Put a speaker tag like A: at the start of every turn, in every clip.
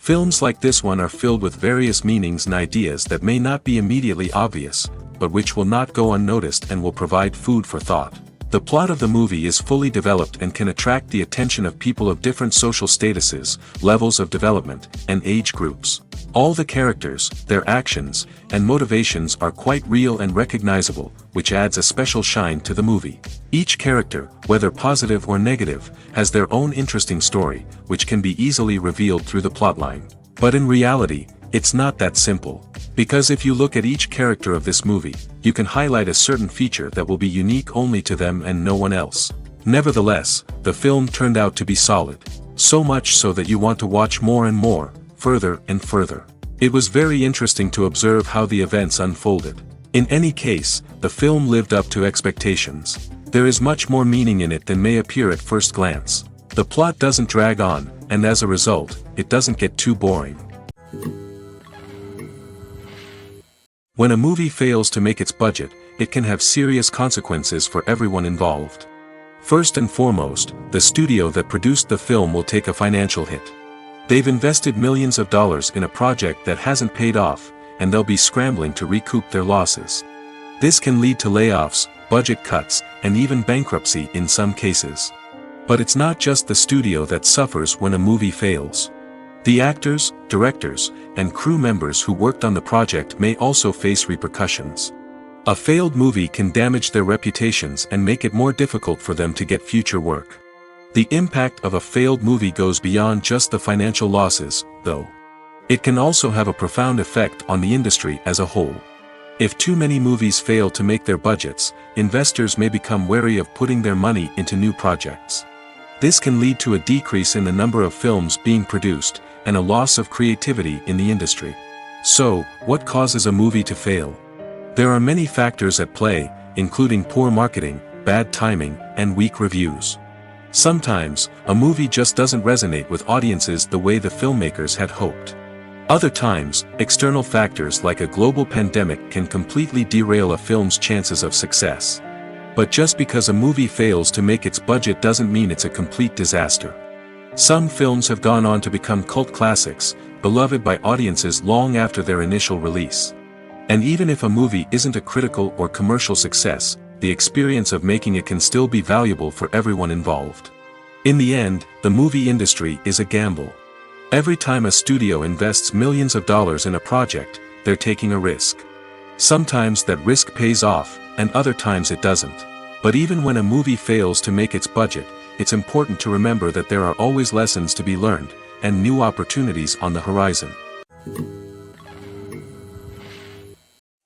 A: Films like this one are filled with various meanings and ideas that may not be immediately obvious, but which will not go unnoticed and will provide food for thought. The plot of the movie is fully developed and can attract the attention of people of different social statuses, levels of development, and age groups. All the characters, their actions, and motivations are quite real and recognizable, which adds a special shine to the movie. Each character, whether positive or negative, has their own interesting story, which can be easily revealed through the plotline. But in reality, it's not that simple. Because if you look at each character of this movie, you can highlight a certain feature that will be unique only to them and no one else. Nevertheless, the film turned out to be solid. So much so that you want to watch more and more, further and further. It was very interesting to observe how the events unfolded. In any case, the film lived up to expectations. There is much more meaning in it than may appear at first glance. The plot doesn't drag on, and as a result, it doesn't get too boring. When a movie fails to make its budget, it can have serious consequences for everyone involved. First and foremost, the studio that produced the film will take a financial hit. They've invested millions of dollars in a project that hasn't paid off, and they'll be scrambling to recoup their losses. This can lead to layoffs, budget cuts, and even bankruptcy in some cases. But it's not just the studio that suffers when a movie fails. The actors, directors, and crew members who worked on the project may also face repercussions. A failed movie can damage their reputations and make it more difficult for them to get future work. The impact of a failed movie goes beyond just the financial losses, though. It can also have a profound effect on the industry as a whole. If too many movies fail to make their budgets, investors may become wary of putting their money into new projects. This can lead to a decrease in the number of films being produced, and a loss of creativity in the industry. So, what causes a movie to fail? There are many factors at play, including poor marketing, bad timing, and weak reviews. Sometimes, a movie just doesn't resonate with audiences the way the filmmakers had hoped. Other times, external factors like a global pandemic can completely derail a film's chances of success. But just because a movie fails to make its budget doesn't mean it's a complete disaster. Some films have gone on to become cult classics, beloved by audiences long after their initial release. And even if a movie isn't a critical or commercial success, the experience of making it can still be valuable for everyone involved. In the end, the movie industry is a gamble. Every time a studio invests millions of dollars in a project, they're taking a risk. Sometimes that risk pays off, and other times it doesn't. But even when a movie fails to make its budget, it's important to remember that there are always lessons to be learned, and new opportunities on the horizon.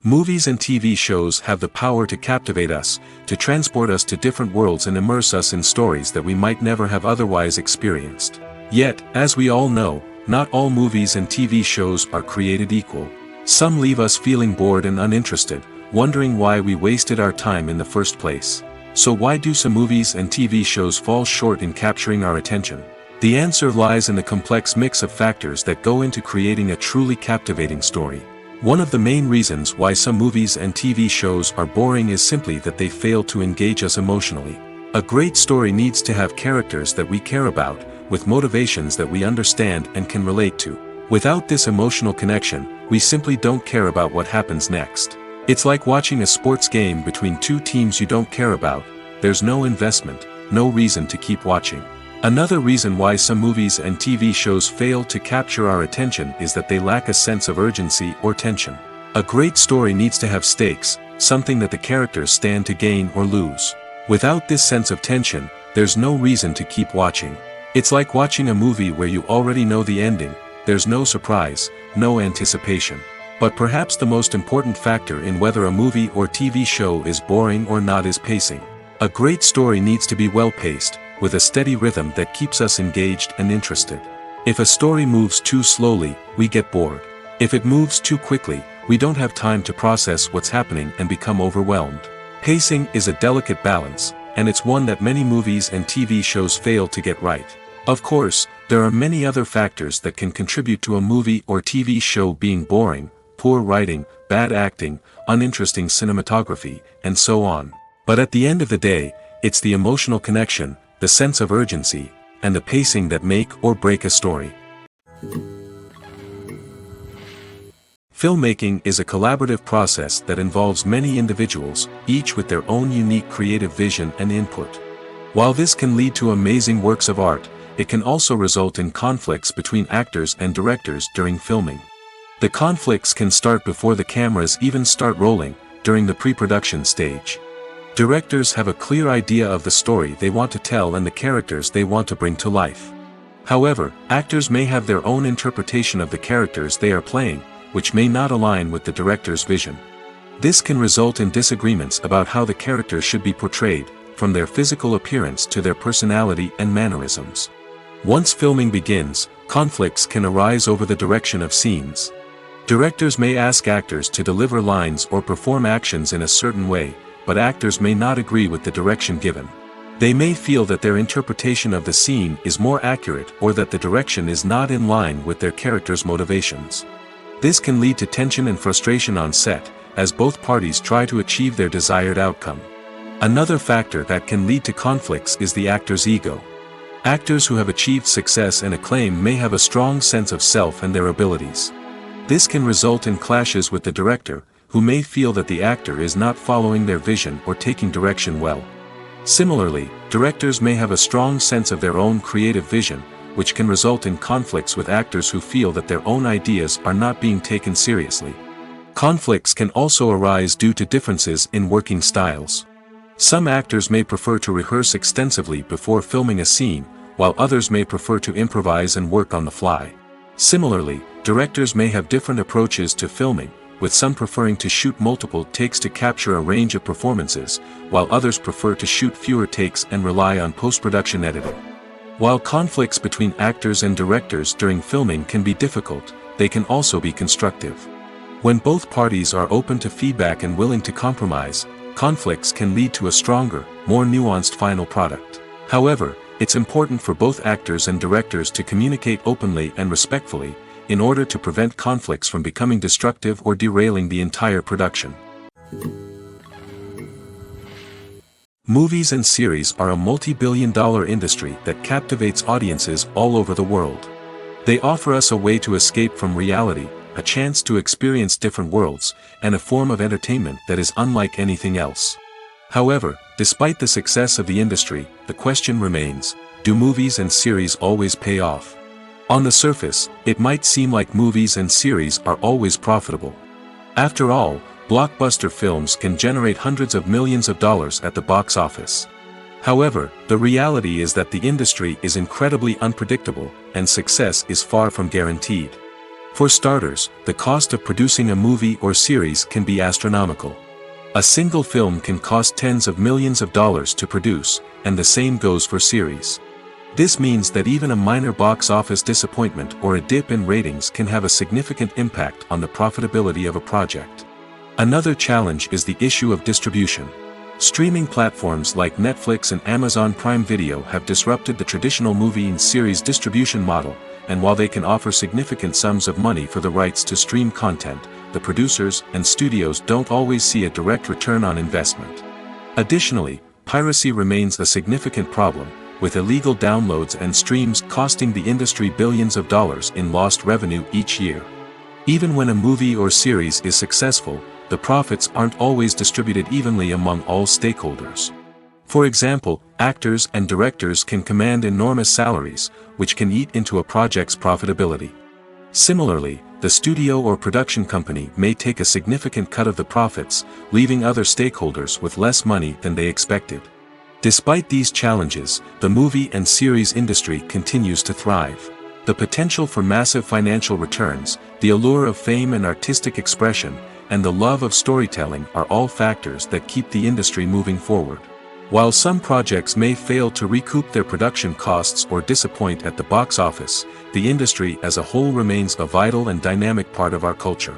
A: Movies and TV shows have the power to captivate us, to transport us to different worlds and immerse us in stories that we might never have otherwise experienced. Yet, as we all know, not all movies and TV shows are created equal. Some leave us feeling bored and uninterested, wondering why we wasted our time in the first place. So why do some movies and TV shows fall short in capturing our attention? The answer lies in the complex mix of factors that go into creating a truly captivating story. One of the main reasons why some movies and TV shows are boring is simply that they fail to engage us emotionally. A great story needs to have characters that we care about, with motivations that we understand and can relate to. Without this emotional connection, we simply don't care about what happens next. It's like watching a sports game between two teams you don't care about. There's no investment, no reason to keep watching. Another reason why some movies and TV shows fail to capture our attention is that they lack a sense of urgency or tension. A great story needs to have stakes, something that the characters stand to gain or lose. Without this sense of tension, there's no reason to keep watching. It's like watching a movie where you already know the ending. There's no surprise, no anticipation. But perhaps the most important factor in whether a movie or TV show is boring or not is pacing. A great story needs to be well-paced, with a steady rhythm that keeps us engaged and interested. If a story moves too slowly, we get bored. If it moves too quickly, we don't have time to process what's happening and become overwhelmed. Pacing is a delicate balance, and it's one that many movies and TV shows fail to get right. Of course, there are many other factors that can contribute to a movie or TV show being boring: poor writing, bad acting, uninteresting cinematography, and so on. But at the end of the day, it's the emotional connection, the sense of urgency, and the pacing that make or break a story. Filmmaking is a collaborative process that involves many individuals, each with their own unique creative vision and input. While this can lead to amazing works of art, it can also result in conflicts between actors and directors during filming. The conflicts can start before the cameras even start rolling, during the pre-production stage. Directors have a clear idea of the story they want to tell and the characters they want to bring to life. However, actors may have their own interpretation of the characters they are playing, which may not align with the director's vision. This can result in disagreements about how the characters should be portrayed, from their physical appearance to their personality and mannerisms. Once filming begins, conflicts can arise over the direction of scenes. Directors may ask actors to deliver lines or perform actions in a certain way, but actors may not agree with the direction given. They may feel that their interpretation of the scene is more accurate or that the direction is not in line with their character's motivations. This can lead to tension and frustration on set, as both parties try to achieve their desired outcome. Another factor that can lead to conflicts is the actor's ego. Actors who have achieved success and acclaim may have a strong sense of self and their abilities. This can result in clashes with the director, who may feel that the actor is not following their vision or taking direction well. Similarly, directors may have a strong sense of their own creative vision, which can result in conflicts with actors who feel that their own ideas are not being taken seriously. Conflicts can also arise due to differences in working styles. Some actors may prefer to rehearse extensively before filming a scene, while others may prefer to improvise and work on the fly. Similarly, directors may have different approaches to filming, with some preferring to shoot multiple takes to capture a range of performances, while others prefer to shoot fewer takes and rely on post-production editing. While conflicts between actors and directors during filming can be difficult, they can also be constructive. When both parties are open to feedback and willing to compromise, conflicts can lead to a stronger, more nuanced final product. However, it's important for both actors and directors to communicate openly and respectfully, in order to prevent conflicts from becoming destructive or derailing the entire production. Movies and series are a multi-billion-dollar industry that captivates audiences all over the world. They offer us a way to escape from reality, a chance to experience different worlds, and a form of entertainment that is unlike anything else. However, despite the success of the industry, the question remains, do movies and series always pay off? On the surface, it might seem like movies and series are always profitable. After all, blockbuster films can generate hundreds of millions of dollars at the box office. However, the reality is that the industry is incredibly unpredictable, and success is far from guaranteed. For starters, the cost of producing a movie or series can be astronomical. A single film can cost tens of millions of dollars to produce, and the same goes for series. This means that even a minor box office disappointment or a dip in ratings can have a significant impact on the profitability of a project. Another challenge is the issue of distribution. Streaming platforms like Netflix and Amazon Prime Video have disrupted the traditional movie and series distribution model, and while they can offer significant sums of money for the rights to stream content, the producers and studios don't always see a direct return on investment. Additionally, piracy remains a significant problem, with illegal downloads and streams costing the industry billions of dollars in lost revenue each year. Even when a movie or series is successful, the profits aren't always distributed evenly among all stakeholders. For example, actors and directors can command enormous salaries, which can eat into a project's profitability. Similarly, the studio or production company may take a significant cut of the profits, leaving other stakeholders with less money than they expected. Despite these challenges, the movie and series industry continues to thrive. The potential for massive financial returns, the allure of fame and artistic expression, and the love of storytelling are all factors that keep the industry moving forward. While some projects may fail to recoup their production costs or disappoint at the box office, the industry as a whole remains a vital and dynamic part of our culture.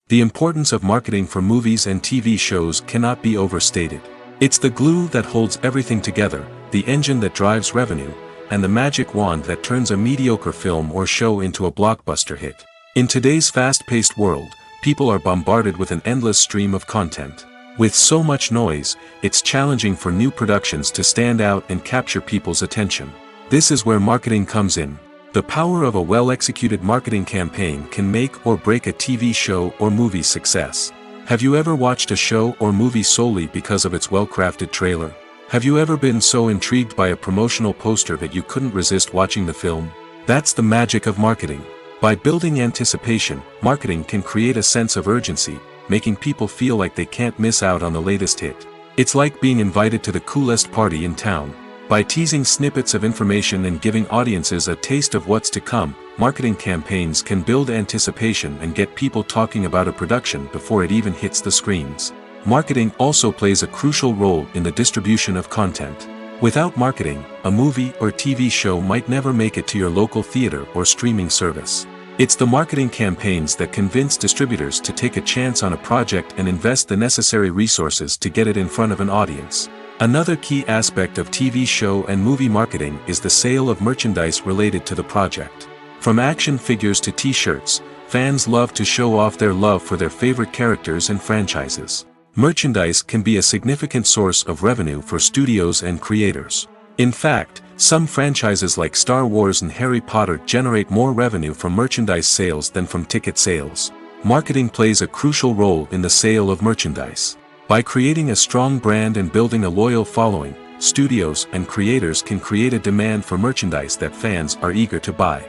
A: The importance of marketing for movies and TV shows cannot be overstated. It's the glue that holds everything together, the engine that drives revenue, and the magic wand that turns a mediocre film or show into a blockbuster hit. In today's fast-paced world, people are bombarded with an endless stream of content. With so much noise, it's challenging for new productions to stand out and capture people's attention. This is where marketing comes in. The power of a well-executed marketing campaign can make or break a TV show or movie's success. Have you ever watched a show or movie solely because of its well-crafted trailer? Have you ever been so intrigued by a promotional poster that you couldn't resist watching the film? That's the magic of marketing. By building anticipation, marketing can create a sense of urgency, making people feel like they can't miss out on the latest hit. It's like being invited to the coolest party in town. By teasing snippets of information and giving audiences a taste of what's to come, marketing campaigns can build anticipation and get people talking about a production before it even hits the screens. Marketing also plays a crucial role in the distribution of content. Without marketing, a movie or TV show might never make it to your local theater or streaming service. It's the marketing campaigns that convince distributors to take a chance on a project and invest the necessary resources to get it in front of an audience. Another key aspect of TV show and movie marketing is the sale of merchandise related to the project. From action figures to t-shirts, fans love to show off their love for their favorite characters and franchises. Merchandise can be a significant source of revenue for studios and creators. In fact, some franchises like Star Wars and Harry Potter generate more revenue from merchandise sales than from ticket sales. Marketing plays a crucial role in the sale of merchandise. By creating a strong brand and building a loyal following, studios and creators can create a demand for merchandise that fans are eager to buy.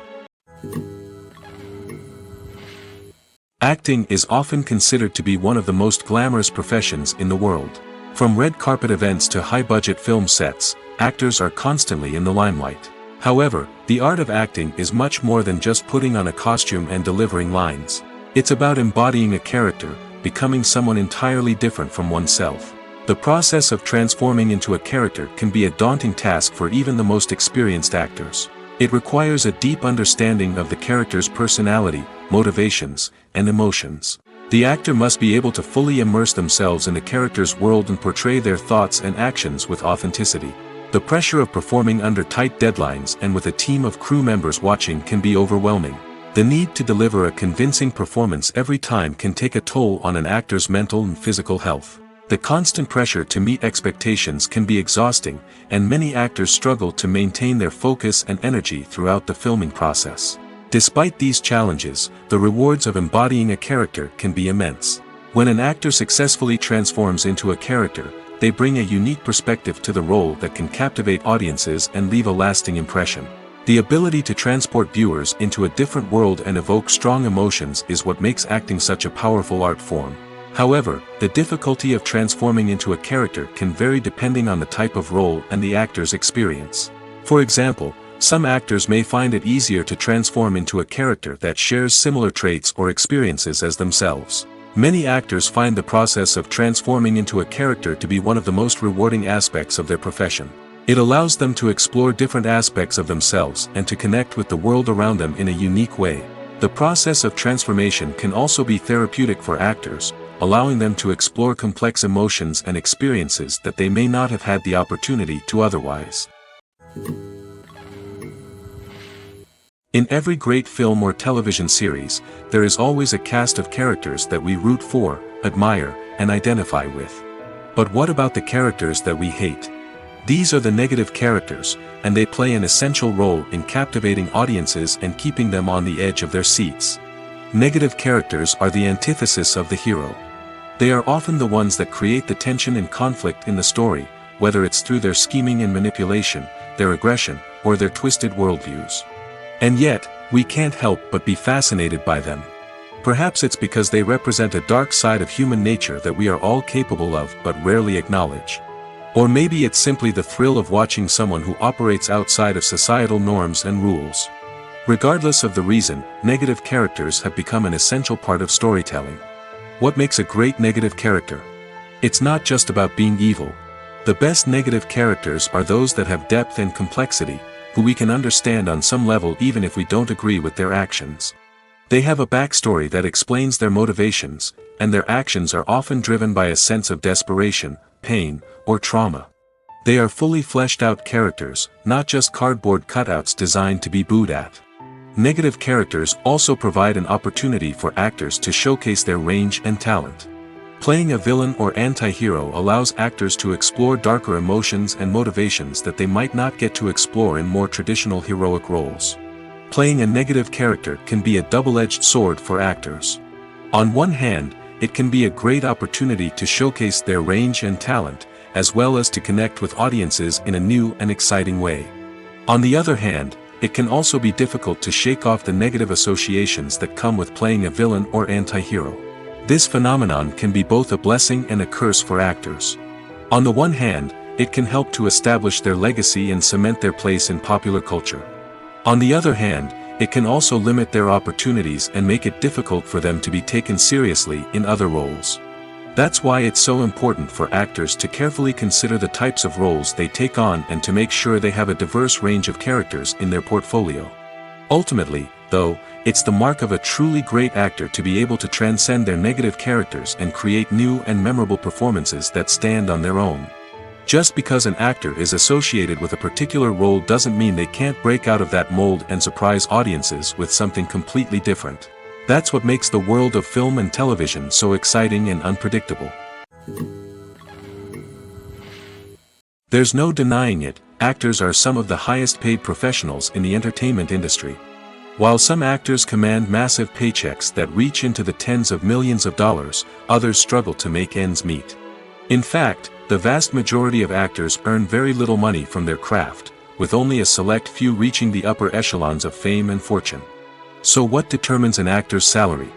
A: Acting is often considered to be one of the most glamorous professions in the world. From red carpet events to high-budget film sets, actors are constantly in the limelight. However, the art of acting is much more than just putting on a costume and delivering lines. It's about embodying a character, becoming someone entirely different from oneself. The process of transforming into a character can be a daunting task for even the most experienced actors. It requires a deep understanding of the character's personality, motivations, and emotions. The actor must be able to fully immerse themselves in the character's world and portray their thoughts and actions with authenticity. The pressure of performing under tight deadlines and with a team of crew members watching can be overwhelming. The need to deliver a convincing performance every time can take a toll on an actor's mental and physical health. The constant pressure to meet expectations can be exhausting, and many actors struggle to maintain their focus and energy throughout the filming process. Despite these challenges, the rewards of embodying a character can be immense. When an actor successfully transforms into a character, they bring a unique perspective to the role that can captivate audiences and leave a lasting impression. The ability to transport viewers into a different world and evoke strong emotions is what makes acting such a powerful art form. However, the difficulty of transforming into a character can vary depending on the type of role and the actor's experience. For example, some actors may find it easier to transform into a character that shares similar traits or experiences as themselves. Many actors find the process of transforming into a character to be one of the most rewarding aspects of their profession. It allows them to explore different aspects of themselves and to connect with the world around them in a unique way. The process of transformation can also be therapeutic for actors, allowing them to explore complex emotions and experiences that they may not have had the opportunity to otherwise. In every great film or television series, there is always a cast of characters that we root for, admire, and identify with. But what about the characters that we hate? These are the negative characters, and they play an essential role in captivating audiences and keeping them on the edge of their seats. Negative characters are the antithesis of the hero. They are often the ones that create the tension and conflict in the story, whether it's through their scheming and manipulation, their aggression, or their twisted worldviews. And yet, we can't help but be fascinated by them. Perhaps it's because they represent a dark side of human nature that we are all capable of but rarely acknowledge. Or maybe it's simply the thrill of watching someone who operates outside of societal norms and rules. Regardless of the reason, negative characters have become an essential part of storytelling. What makes a great negative character? It's not just about being evil. The best negative characters are those that have depth and complexity, who we can understand on some level even if we don't agree with their actions. They have a backstory that explains their motivations, and their actions are often driven by a sense of desperation, pain, or trauma. They are fully fleshed out characters, not just cardboard cutouts designed to be booed at. Negative characters also provide an opportunity for actors to showcase their range and talent. Playing a villain or anti-hero allows actors to explore darker emotions and motivations that they might not get to explore in more traditional heroic roles. Playing a negative character can be a double-edged sword for actors. On one hand, it can be a great opportunity to showcase their range and talent, as well as to connect with audiences in a new and exciting way. On the other hand, it can also be difficult to shake off the negative associations that come with playing a villain or anti-hero. This phenomenon can be both a blessing and a curse for actors. On the one hand, it can help to establish their legacy and cement their place in popular culture. On the other hand, it can also limit their opportunities and make it difficult for them to be taken seriously in other roles. That's why it's so important for actors to carefully consider the types of roles they take on and to make sure they have a diverse range of characters in their portfolio. Ultimately, though, it's the mark of a truly great actor to be able to transcend their negative characters and create new and memorable performances that stand on their own. Just because an actor is associated with a particular role doesn't mean they can't break out of that mold and surprise audiences with something completely different. That's what makes the world of film and television so exciting and unpredictable. There's no denying it, actors are some of the highest paid professionals in the entertainment industry. While some actors command massive paychecks that reach into the tens of millions of dollars, others struggle to make ends meet. In fact, the vast majority of actors earn very little money from their craft, with only a select few reaching the upper echelons of fame and fortune. So what determines an actor's salary?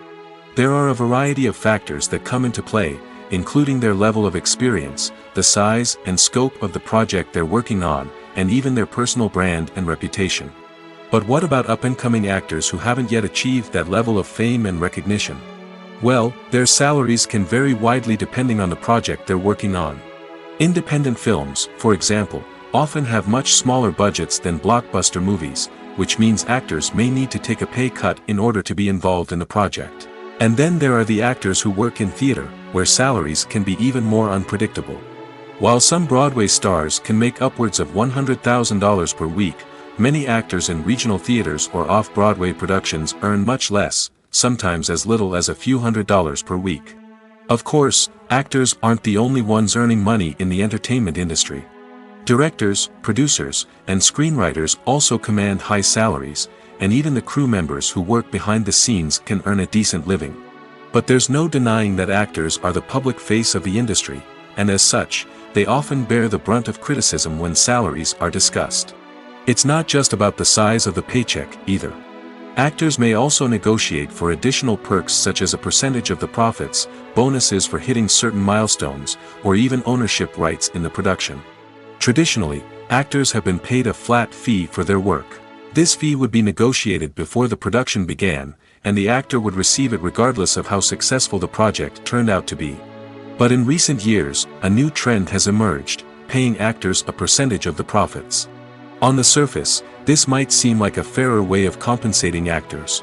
A: There are a variety of factors that come into play, including their level of experience, the size and scope of the project they're working on, and even their personal brand and reputation. But what about up-and-coming actors who haven't yet achieved that level of fame and recognition? Well, their salaries can vary widely depending on the project they're working on. Independent films, for example, often have much smaller budgets than blockbuster movies, which means actors may need to take a pay cut in order to be involved in the project. And then there are the actors who work in theater, where salaries can be even more unpredictable. While some Broadway stars can make upwards of $100,000 per week, many actors in regional theaters or off-Broadway productions earn much less, sometimes as little as a few $100s per week. Of course, actors aren't the only ones earning money in the entertainment industry. Directors, producers, and screenwriters also command high salaries, and even the crew members who work behind the scenes can earn a decent living. But there's no denying that actors are the public face of the industry, and as such, they often bear the brunt of criticism when salaries are discussed. It's not just about the size of the paycheck, either. Actors may also negotiate for additional perks such as a percentage of the profits, bonuses for hitting certain milestones, or even ownership rights in the production. Traditionally, actors have been paid a flat fee for their work. This fee would be negotiated before the production began, and the actor would receive it regardless of how successful the project turned out to be. But in recent years, a new trend has emerged, paying actors a percentage of the profits. On the surface, this might seem like a fairer way of compensating actors.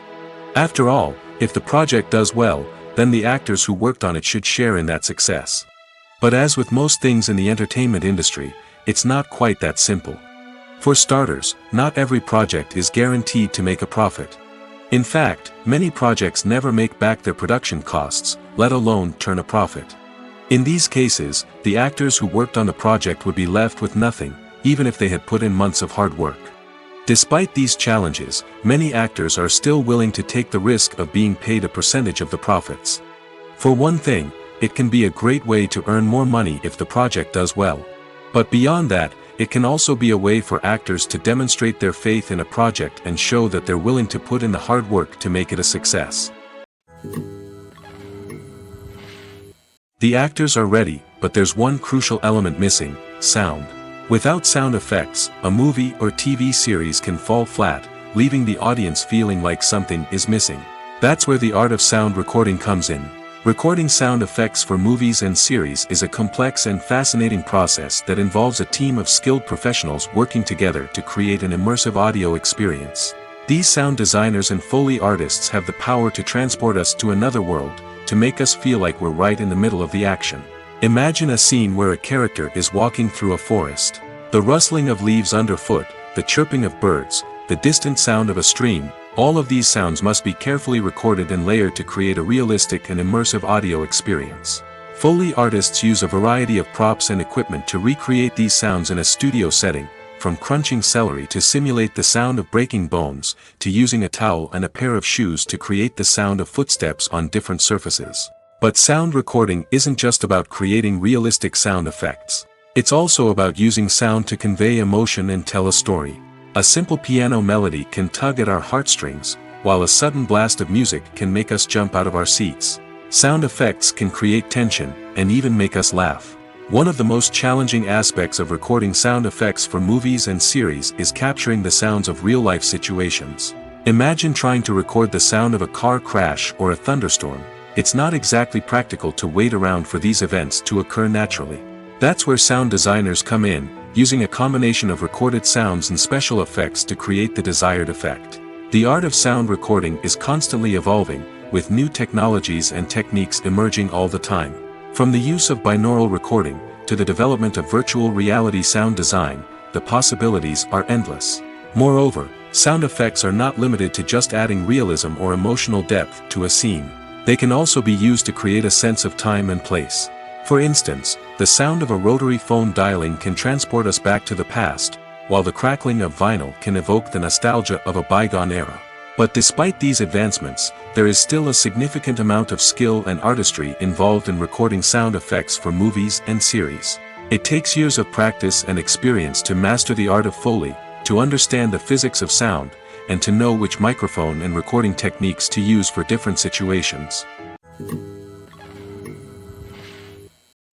A: After all, if the project does well, then the actors who worked on it should share in that success. But as with most things in the entertainment industry, it's not quite that simple. For starters, not every project is guaranteed to make a profit. In fact, many projects never make back their production costs, let alone turn a profit. In these cases, the actors who worked on the project would be left with nothing, even if they had put in months of hard work. Despite these challenges, many actors are still willing to take the risk of being paid a percentage of the profits. For one thing, it can be a great way to earn more money if the project does well. But beyond that, it can also be a way for actors to demonstrate their faith in a project and show that they're willing to put in the hard work to make it a success. The actors are ready, but there's one crucial element missing: sound. Without sound effects, a movie or TV series can fall flat, leaving the audience feeling like something is missing. That's where the art of sound recording comes in. Recording sound effects for movies and series is a complex and fascinating process that involves a team of skilled professionals working together to create an immersive audio experience. These sound designers and Foley artists have the power to transport us to another world, to make us feel like we're right in the middle of the action. Imagine a scene where a character is walking through a forest. The rustling of leaves underfoot, the chirping of birds, the distant sound of a stream, all of these sounds must be carefully recorded and layered to create a realistic and immersive audio experience. Foley artists use a variety of props and equipment to recreate these sounds in a studio setting, from crunching celery to simulate the sound of breaking bones, to using a towel and a pair of shoes to create the sound of footsteps on different surfaces. But sound recording isn't just about creating realistic sound effects. It's also about using sound to convey emotion and tell a story. A simple piano melody can tug at our heartstrings, while a sudden blast of music can make us jump out of our seats. Sound effects can create tension, and even make us laugh. One of the most challenging aspects of recording sound effects for movies and series is capturing the sounds of real-life situations. Imagine trying to record the sound of a car crash or a thunderstorm. It's not exactly practical to wait around for these events to occur naturally. That's where sound designers come in, using a combination of recorded sounds and special effects to create the desired effect. The art of sound recording is constantly evolving, with new technologies and techniques emerging all the time. From the use of binaural recording, to the development of virtual reality sound design, the possibilities are endless. Moreover, sound effects are not limited to just adding realism or emotional depth to a scene. They can also be used to create a sense of time and place. For instance, the sound of a rotary phone dialing can transport us back to the past, while the crackling of vinyl can evoke the nostalgia of a bygone era. But despite these advancements, there is still a significant amount of skill and artistry involved in recording sound effects for movies and series. It takes years of practice and experience to master the art of Foley, to understand the physics of sound, and to know which microphone and recording techniques to use for different situations.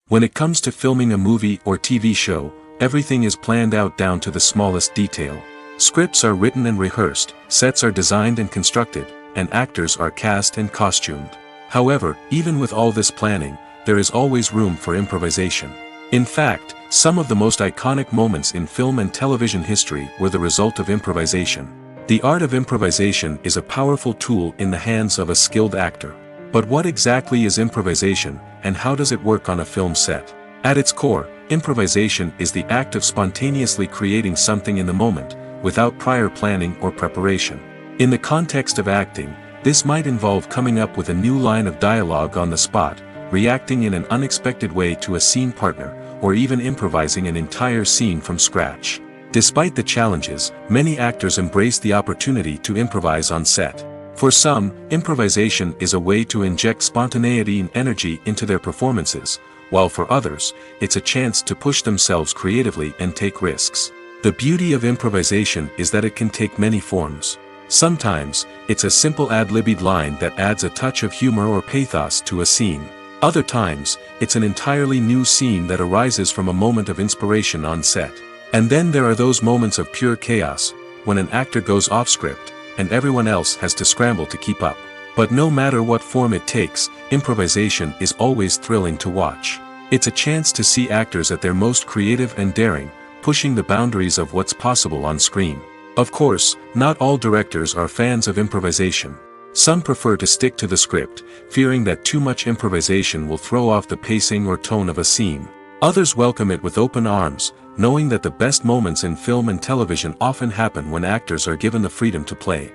A: When it comes to filming a movie or TV show, everything is planned out down to the smallest detail. Scripts are written and rehearsed, sets are designed and constructed, and actors are cast and costumed. However, even with all this planning, there is always room for improvisation. In fact, some of the most iconic moments in film and television history were the result of improvisation. The art of improvisation is a powerful tool in the hands of a skilled actor. But what exactly is improvisation, and how does it work on a film set? At its core, improvisation is the act of spontaneously creating something in the moment, without prior planning or preparation. In the context of acting, this might involve coming up with a new line of dialogue on the spot, reacting in an unexpected way to a scene partner, or even improvising an entire scene from scratch. Despite the challenges, many actors embrace the opportunity to improvise on set. For some, improvisation is a way to inject spontaneity and energy into their performances, while for others, it's a chance to push themselves creatively and take risks. The beauty of improvisation is that it can take many forms. Sometimes, it's a simple ad-libbed line that adds a touch of humor or pathos to a scene. Other times, it's an entirely new scene that arises from a moment of inspiration on set. And then there are those moments of pure chaos, when an actor goes off script, and everyone else has to scramble to keep up. But no matter what form it takes, improvisation is always thrilling to watch. It's a chance to see actors at their most creative and daring, pushing the boundaries of what's possible on screen. Of course, not all directors are fans of improvisation. Some prefer to stick to the script, fearing that too much improvisation will throw off the pacing or tone of a scene. Others welcome it with open arms, knowing that the best moments in film and television often happen when actors are given the freedom to play.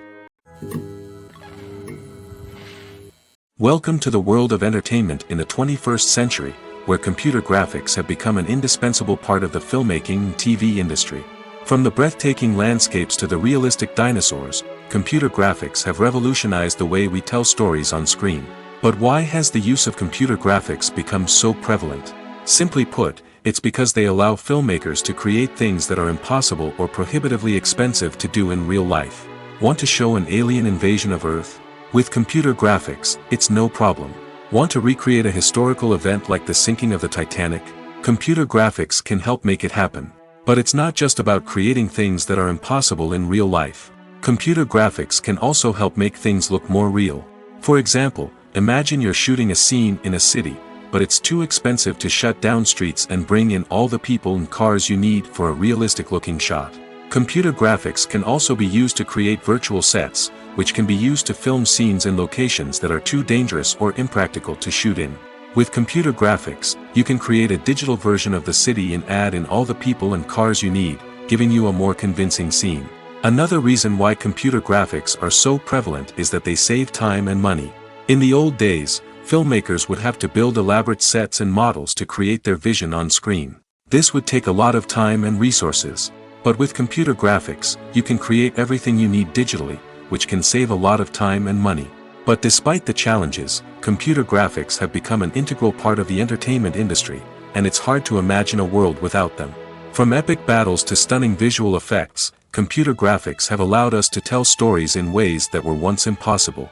A: Welcome to the world of entertainment in the 21st century, where computer graphics have become an indispensable part of the filmmaking and TV industry. From the breathtaking landscapes to the realistic dinosaurs, computer graphics have revolutionized the way we tell stories on screen. But why has the use of computer graphics become so prevalent? Simply put, it's because they allow filmmakers to create things that are impossible or prohibitively expensive to do in real life. Want to show an alien invasion of Earth? With computer graphics, it's no problem. Want to recreate a historical event like the sinking of the Titanic? Computer graphics can help make it happen. But it's not just about creating things that are impossible in real life. Computer graphics can also help make things look more real. For example, imagine you're shooting a scene in a city, but it's too expensive to shut down streets and bring in all the people and cars you need for a realistic-looking shot. Computer graphics can also be used to create virtual sets, which can be used to film scenes in locations that are too dangerous or impractical to shoot in. With computer graphics, you can create a digital version of the city and add in all the people and cars you need, giving you a more convincing scene. Another reason why computer graphics are so prevalent is that they save time and money. In the old days, filmmakers would have to build elaborate sets and models to create their vision on screen. This would take a lot of time and resources. But with computer graphics, you can create everything you need digitally, which can save a lot of time and money. But despite the challenges, computer graphics have become an integral part of the entertainment industry, and it's hard to imagine a world without them. From epic battles to stunning visual effects, computer graphics have allowed us to tell stories in ways that were once impossible.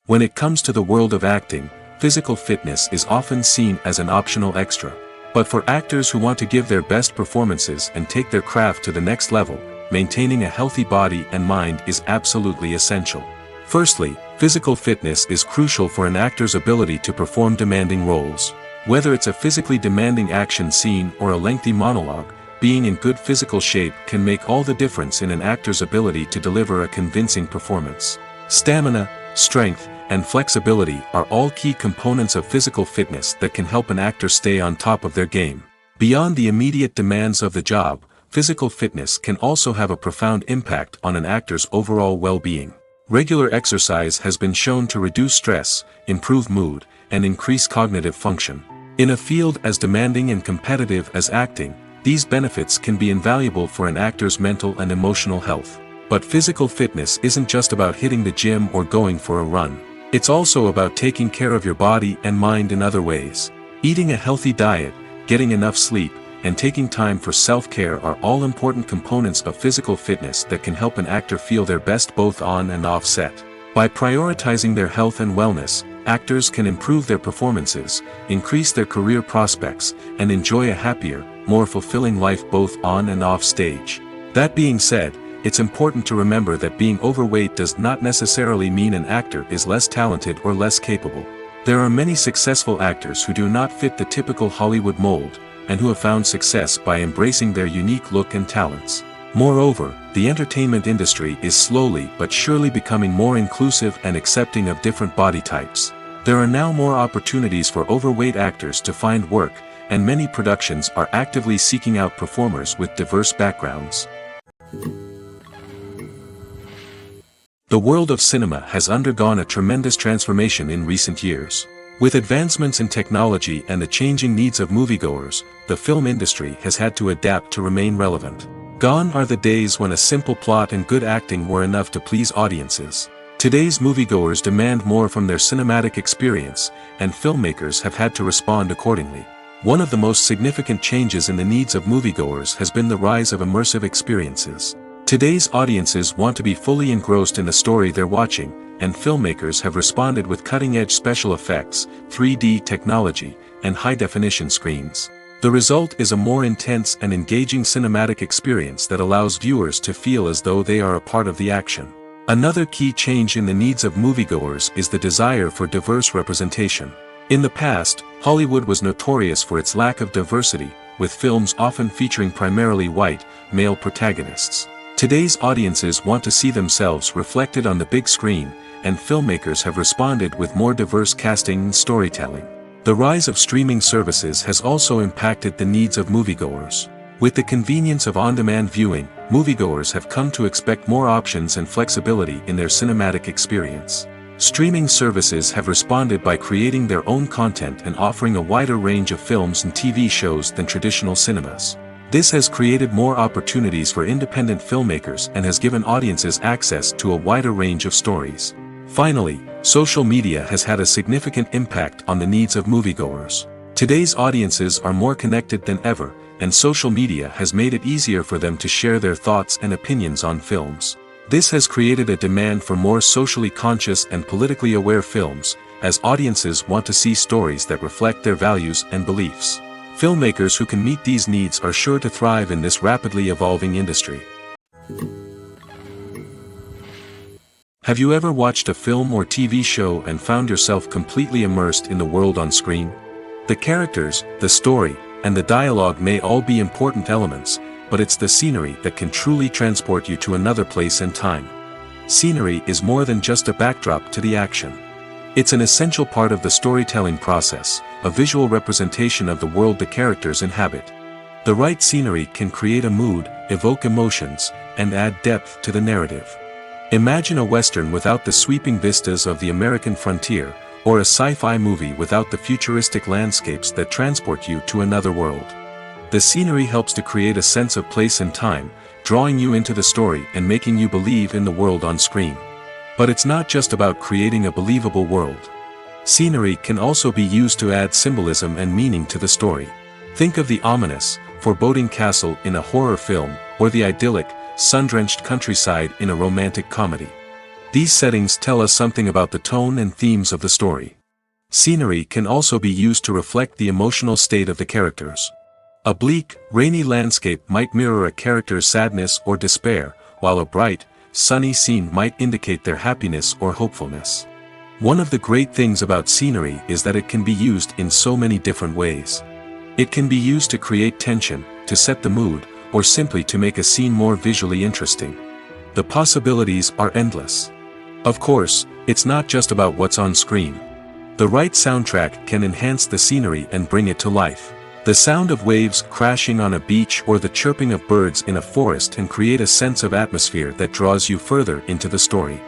A: When it comes to the world of acting, physical fitness is often seen as an optional extra. But for actors who want to give their best performances and take their craft to the next level, maintaining a healthy body and mind is absolutely essential. Firstly, physical fitness is crucial for an actor's ability to perform demanding roles. Whether it's a physically demanding action scene or a lengthy monologue, being in good physical shape can make all the difference in an actor's ability to deliver a convincing performance. Stamina, strength, and flexibility are all key components of physical fitness that can help an actor stay on top of their game. Beyond the immediate demands of the job, physical fitness can also have a profound impact on an actor's overall well-being. Regular exercise has been shown to reduce stress, improve mood, and increase cognitive function. In a field as demanding and competitive as acting, these benefits can be invaluable for an actor's mental and emotional health. But physical fitness isn't just about hitting the gym or going for a run. It's also about taking care of your body and mind in other ways. Eating a healthy diet, getting enough sleep, and taking time for self-care are all important components of physical fitness that can help an actor feel their best both on and off set. By prioritizing their health and wellness, actors can improve their performances, increase their career prospects, and enjoy a happier, more fulfilling life both on and off stage. That being said, it's important to remember that being overweight does not necessarily mean an actor is less talented or less capable. There are many successful actors who do not fit the typical Hollywood mold, and who have found success by embracing their unique look and talents. Moreover, the entertainment industry is slowly but surely becoming more inclusive and accepting of different body types. There are now more opportunities for overweight actors to find work, and many productions are actively seeking out performers with diverse backgrounds. The world of cinema has undergone a tremendous transformation in recent years. With advancements in technology and the changing needs of moviegoers, the film industry has had to adapt to remain relevant. Gone are the days when a simple plot and good acting were enough to please audiences. Today's moviegoers demand more from their cinematic experience, and filmmakers have had to respond accordingly. One of the most significant changes in the needs of moviegoers has been the rise of immersive experiences. Today's audiences want to be fully engrossed in the story they're watching, and filmmakers have responded with cutting-edge special effects, 3D technology, and high-definition screens. The result is a more intense and engaging cinematic experience that allows viewers to feel as though they are a part of the action. Another key change in the needs of moviegoers is the desire for diverse representation. In the past, Hollywood was notorious for its lack of diversity, with films often featuring primarily white, male protagonists. Today's audiences want to see themselves reflected on the big screen, and filmmakers have responded with more diverse casting and storytelling. The rise of streaming services has also impacted the needs of moviegoers. With the convenience of on-demand viewing, moviegoers have come to expect more options and flexibility in their cinematic experience. Streaming services have responded by creating their own content and offering a wider range of films and TV shows than traditional cinemas. This has created more opportunities for independent filmmakers and has given audiences access to a wider range of stories. Finally, social media has had a significant impact on the needs of moviegoers. Today's audiences are more connected than ever, and social media has made it easier for them to share their thoughts and opinions on films. This has created a demand for more socially conscious and politically aware films, as audiences want to see stories that reflect their values and beliefs. Filmmakers who can meet these needs are sure to thrive in this rapidly evolving industry. Have you ever watched a film or TV show and found yourself completely immersed in the world on screen? The characters, the story, and the dialogue may all be important elements, but it's the scenery that can truly transport you to another place and time. Scenery is more than just a backdrop to the action. It's an essential part of the storytelling process, a visual representation of the world the characters inhabit. The right scenery can create a mood, evoke emotions, and add depth to the narrative. Imagine a Western without the sweeping vistas of the American frontier, or a sci-fi movie without the futuristic landscapes that transport you to another world. The scenery helps to create a sense of place and time, drawing you into the story and making you believe in the world on screen. But it's not just about creating a believable world. Scenery can also be used to add symbolism and meaning to the story. Think of the ominous, foreboding castle in a horror film, or the idyllic, sun-drenched countryside in a romantic comedy. These settings tell us something about the tone and themes of the story. Scenery can also be used to reflect the emotional state of the characters. A bleak, rainy landscape might mirror a character's sadness or despair, while a bright, sunny scene might indicate their happiness or hopefulness. One of the great things about scenery is that it can be used in so many different ways. It can be used to create tension, to set the mood, or simply to make a scene more visually interesting. The possibilities are endless. Of course, it's not just about what's on screen. The right soundtrack can enhance the scenery and bring it to life. The sound of waves crashing on a beach or the chirping of birds in a forest can create a sense of atmosphere that draws you further into the story.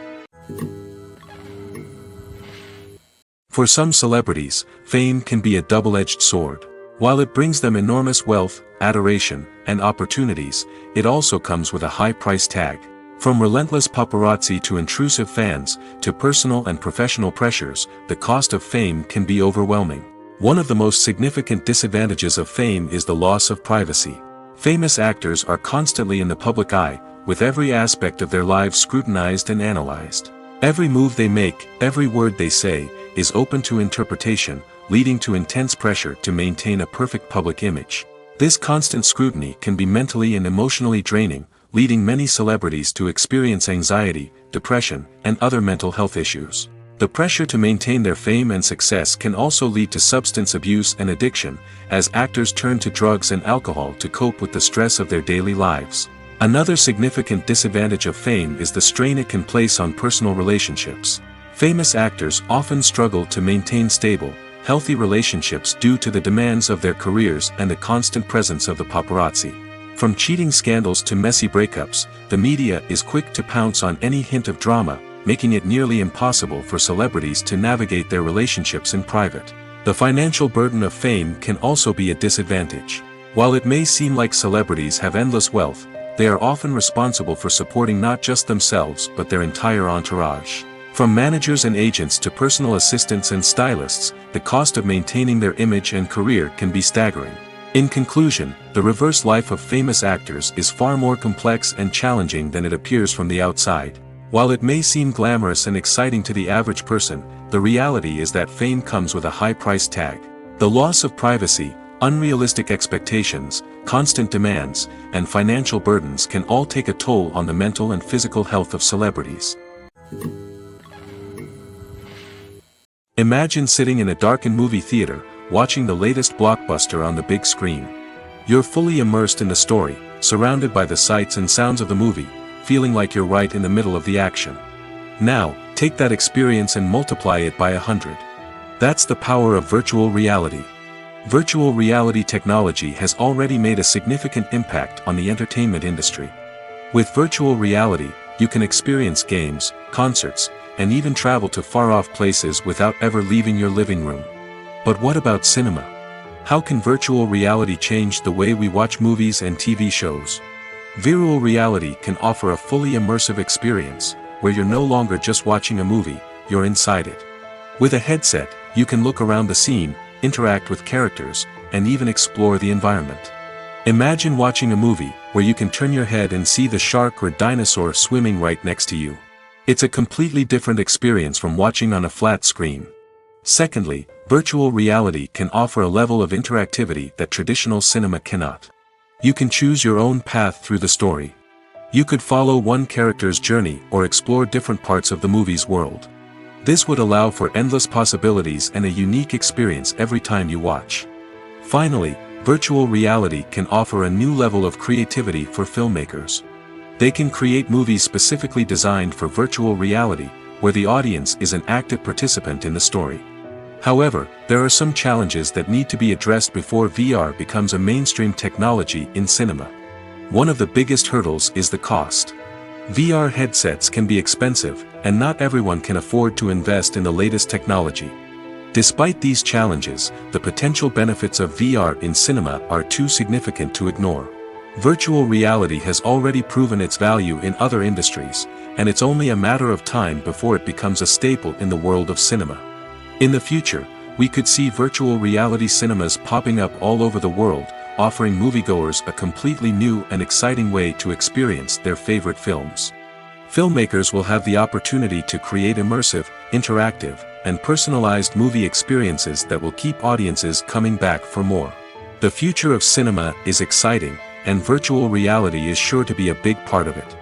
A: For some celebrities, fame can be a double-edged sword. While it brings them enormous wealth, adoration, and opportunities, it also comes with a high price tag. From relentless paparazzi to intrusive fans, to personal and professional pressures, the cost of fame can be overwhelming. One of the most significant disadvantages of fame is the loss of privacy. Famous actors are constantly in the public eye, with every aspect of their lives scrutinized and analyzed. Every move they make, every word they say, is open to interpretation, leading to intense pressure to maintain a perfect public image. This constant scrutiny can be mentally and emotionally draining, leading many celebrities to experience anxiety, depression, and other mental health issues. The pressure to maintain their fame and success can also lead to substance abuse and addiction, as actors turn to drugs and alcohol to cope with the stress of their daily lives. Another significant disadvantage of fame is the strain it can place on personal relationships. Famous actors often struggle to maintain stable, healthy relationships due to the demands of their careers and the constant presence of the paparazzi. From cheating scandals to messy breakups, the media is quick to pounce on any hint of drama, making it nearly impossible for celebrities to navigate their relationships in private. The financial burden of fame can also be a disadvantage. While it may seem like celebrities have endless wealth, they are often responsible for supporting not just themselves but their entire entourage. From managers and agents to personal assistants and stylists, the cost of maintaining their image and career can be staggering. In conclusion, the reverse life of famous actors is far more complex and challenging than it appears from the outside. While it may seem glamorous and exciting to the average person, the reality is that fame comes with a high price tag. The loss of privacy, unrealistic expectations, constant demands, and financial burdens can all take a toll on the mental and physical health of celebrities. Imagine sitting in a darkened movie theater, watching the latest blockbuster on the big screen. You're fully immersed in the story, surrounded by the sights and sounds of the movie, feeling like you're right in the middle of the action. Now, take that experience and multiply it by 100. That's the power of virtual reality. Virtual reality technology has already made a significant impact on the entertainment industry. With virtual reality, you can experience games, concerts, and even travel to far-off places without ever leaving your living room. But what about cinema? How can virtual reality change the way we watch movies and TV shows? Virtual reality can offer a fully immersive experience, where you're no longer just watching a movie, you're inside it. With a headset, you can look around the scene, interact with characters, and even explore the environment. Imagine watching a movie, where you can turn your head and see the shark or dinosaur swimming right next to you. It's a completely different experience from watching on a flat screen. Secondly, virtual reality can offer a level of interactivity that traditional cinema cannot. You can choose your own path through the story. You could follow one character's journey or explore different parts of the movie's world. This would allow for endless possibilities and a unique experience every time you watch. Finally, virtual reality can offer a new level of creativity for filmmakers. They can create movies specifically designed for virtual reality, where the audience is an active participant in the story. However, there are some challenges that need to be addressed before VR becomes a mainstream technology in cinema. One of the biggest hurdles is the cost. VR headsets can be expensive, and not everyone can afford to invest in the latest technology. Despite these challenges, the potential benefits of VR in cinema are too significant to ignore. Virtual reality has already proven its value in other industries, and it's only a matter of time before it becomes a staple in the world of cinema. In the future, we could see virtual reality cinemas popping up all over the world, offering moviegoers a completely new and exciting way to experience their favorite films. Filmmakers will have the opportunity to create immersive, interactive, and personalized movie experiences that will keep audiences coming back for more. The future of cinema is exciting, and virtual reality is sure to be a big part of it.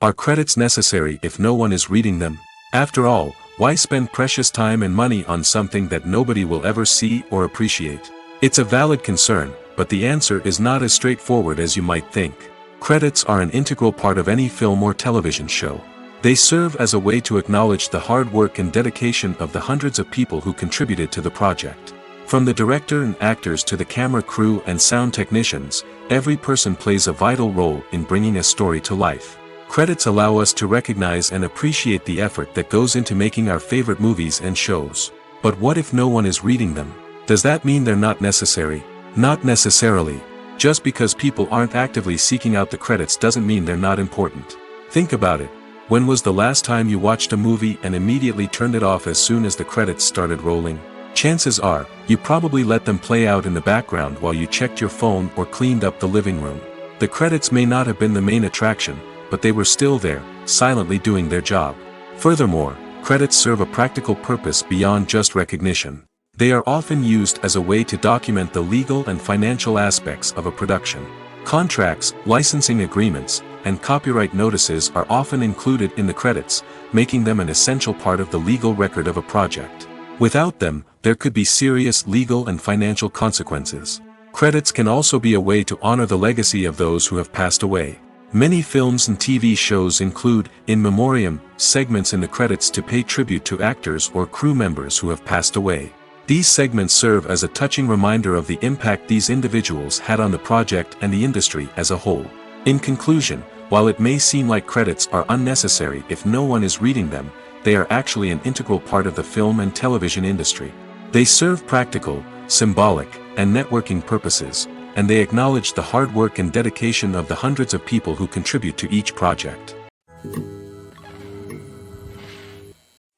A: Are credits necessary if no one is reading them? After all, why spend precious time and money on something that nobody will ever see or appreciate? It's a valid concern, but the answer is not as straightforward as you might think. Credits are an integral part of any film or television show. They serve as a way to acknowledge the hard work and dedication of the hundreds of people who contributed to the project. From the director and actors to the camera crew and sound technicians, every person plays a vital role in bringing a story to life. Credits allow us to recognize and appreciate the effort that goes into making our favorite movies and shows. But what if no one is reading them? Does that mean they're not necessary? Not necessarily. Just because people aren't actively seeking out the credits doesn't mean they're not important. Think about it. When was the last time you watched a movie and immediately turned it off as soon as the credits started rolling? Chances are, you probably let them play out in the background while you checked your phone or cleaned up the living room. The credits may not have been the main attraction, but they were still there, silently doing their job. Furthermore, credits serve a practical purpose beyond just recognition. They are often used as a way to document the legal and financial aspects of a production. Contracts, licensing agreements, and copyright notices are often included in the credits, making them an essential part of the legal record of a project. Without them, there could be serious legal and financial consequences. Credits can also be a way to honor the legacy of those who have passed away. Many films and TV shows include, in memoriam, segments in the credits to pay tribute to actors or crew members who have passed away. These segments serve as a touching reminder of the impact these individuals had on the project and the industry as a whole. In conclusion, while it may seem like credits are unnecessary if no one is reading them, they are actually an integral part of the film and television industry. They serve practical, symbolic, and networking purposes, and they acknowledge the hard work and dedication of the hundreds of people who contribute to each project.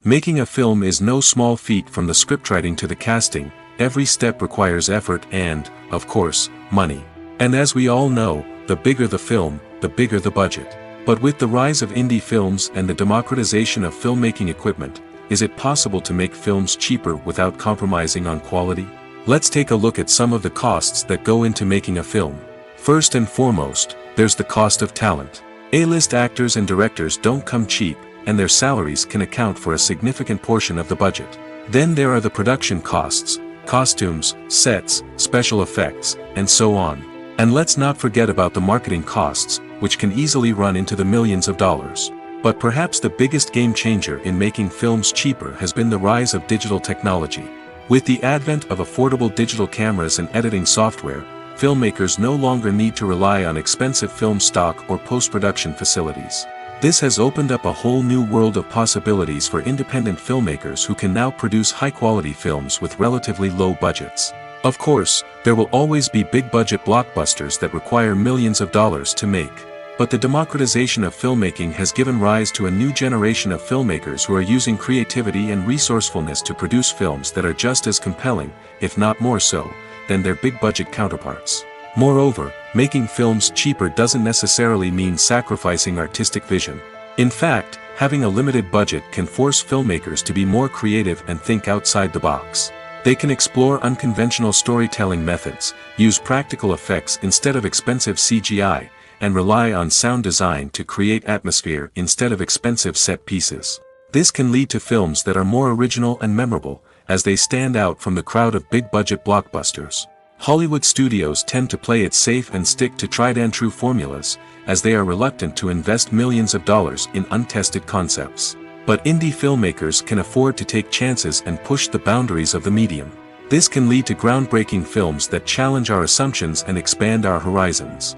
A: Making a film is no small feat. From the scriptwriting to the casting, every step requires effort and, of course, money. And as we all know, the bigger the film, the bigger the budget. But with the rise of indie films and the democratization of filmmaking equipment, is it possible to make films cheaper without compromising on quality? Let's take a look at some of the costs that go into making a film. First and foremost, there's the cost of talent. A-list actors and directors don't come cheap, and their salaries can account for a significant portion of the budget. Then there are the production costs, costumes, sets, special effects, and so on. And let's not forget about the marketing costs, which can easily run into the millions of dollars. But perhaps the biggest game changer in making films cheaper has been the rise of digital technology. With the advent of affordable digital cameras and editing software, filmmakers no longer need to rely on expensive film stock or post-production facilities. This has opened up a whole new world of possibilities for independent filmmakers who can now produce high-quality films with relatively low budgets. Of course, there will always be big-budget blockbusters that require millions of dollars to make. But the democratization of filmmaking has given rise to a new generation of filmmakers who are using creativity and resourcefulness to produce films that are just as compelling, if not more so, than their big-budget counterparts. Moreover, making films cheaper doesn't necessarily mean sacrificing artistic vision. In fact, having a limited budget can force filmmakers to be more creative and think outside the box. They can explore unconventional storytelling methods, use practical effects instead of expensive CGI, and rely on sound design to create atmosphere instead of expensive set pieces. This can lead to films that are more original and memorable, as they stand out from the crowd of big-budget blockbusters. Hollywood studios tend to play it safe and stick to tried-and-true formulas, as they are reluctant to invest millions of dollars in untested concepts. But indie filmmakers can afford to take chances and push the boundaries of the medium. This can lead to groundbreaking films that challenge our assumptions and expand our horizons.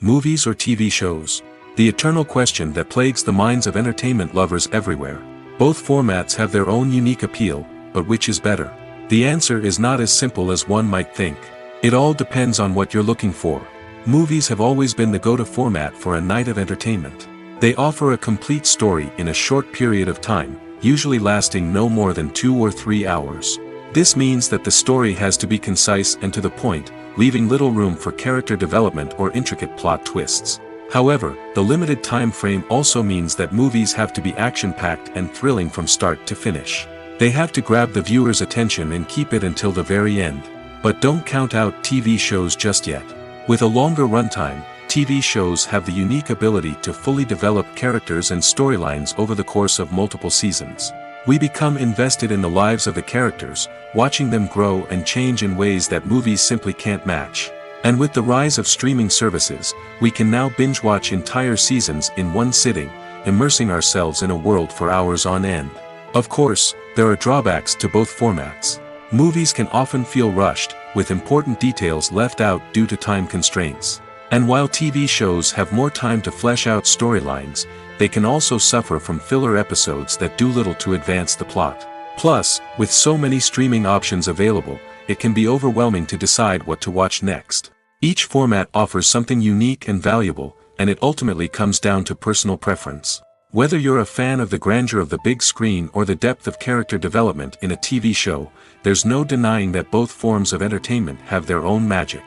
A: Movies or TV shows? The eternal question that plagues the minds of entertainment lovers everywhere. Both formats have their own unique appeal, but which is better? The answer is not as simple as one might think. It all depends on what you're looking for. Movies have always been the go-to format for a night of entertainment. They offer a complete story in a short period of time, usually lasting no more than 2 or 3 hours. This means that the story has to be concise and to the point, leaving little room for character development or intricate plot twists. However, the limited time frame also means that movies have to be action-packed and thrilling from start to finish. They have to grab the viewer's attention and keep it until the very end. But don't count out TV shows just yet. With a longer runtime, TV shows have the unique ability to fully develop characters and storylines over the course of multiple seasons. We become invested in the lives of the characters, watching them grow and change in ways that movies simply can't match. And with the rise of streaming services, we can now binge-watch entire seasons in one sitting, immersing ourselves in a world for hours on end. Of course, there are drawbacks to both formats. Movies can often feel rushed, with important details left out due to time constraints. And while TV shows have more time to flesh out storylines, they can also suffer from filler episodes that do little to advance the plot. Plus, with so many streaming options available, it can be overwhelming to decide what to watch next. Each format offers something unique and valuable, and it ultimately comes down to personal preference. Whether you're a fan of the grandeur of the big screen or the depth of character development in a TV show, there's no denying that both forms of entertainment have their own magic.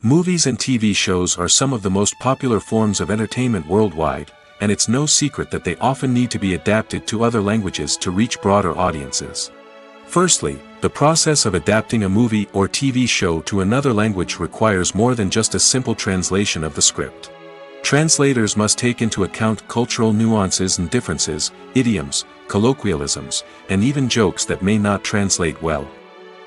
A: Movies and TV shows are some of the most popular forms of entertainment worldwide, and it's no secret that they often need to be adapted to other languages to reach broader audiences. Firstly, the process of adapting a movie or TV show to another language requires more than just a simple translation of the script. Translators must take into account cultural nuances and differences, idioms, colloquialisms, and even jokes that may not translate well.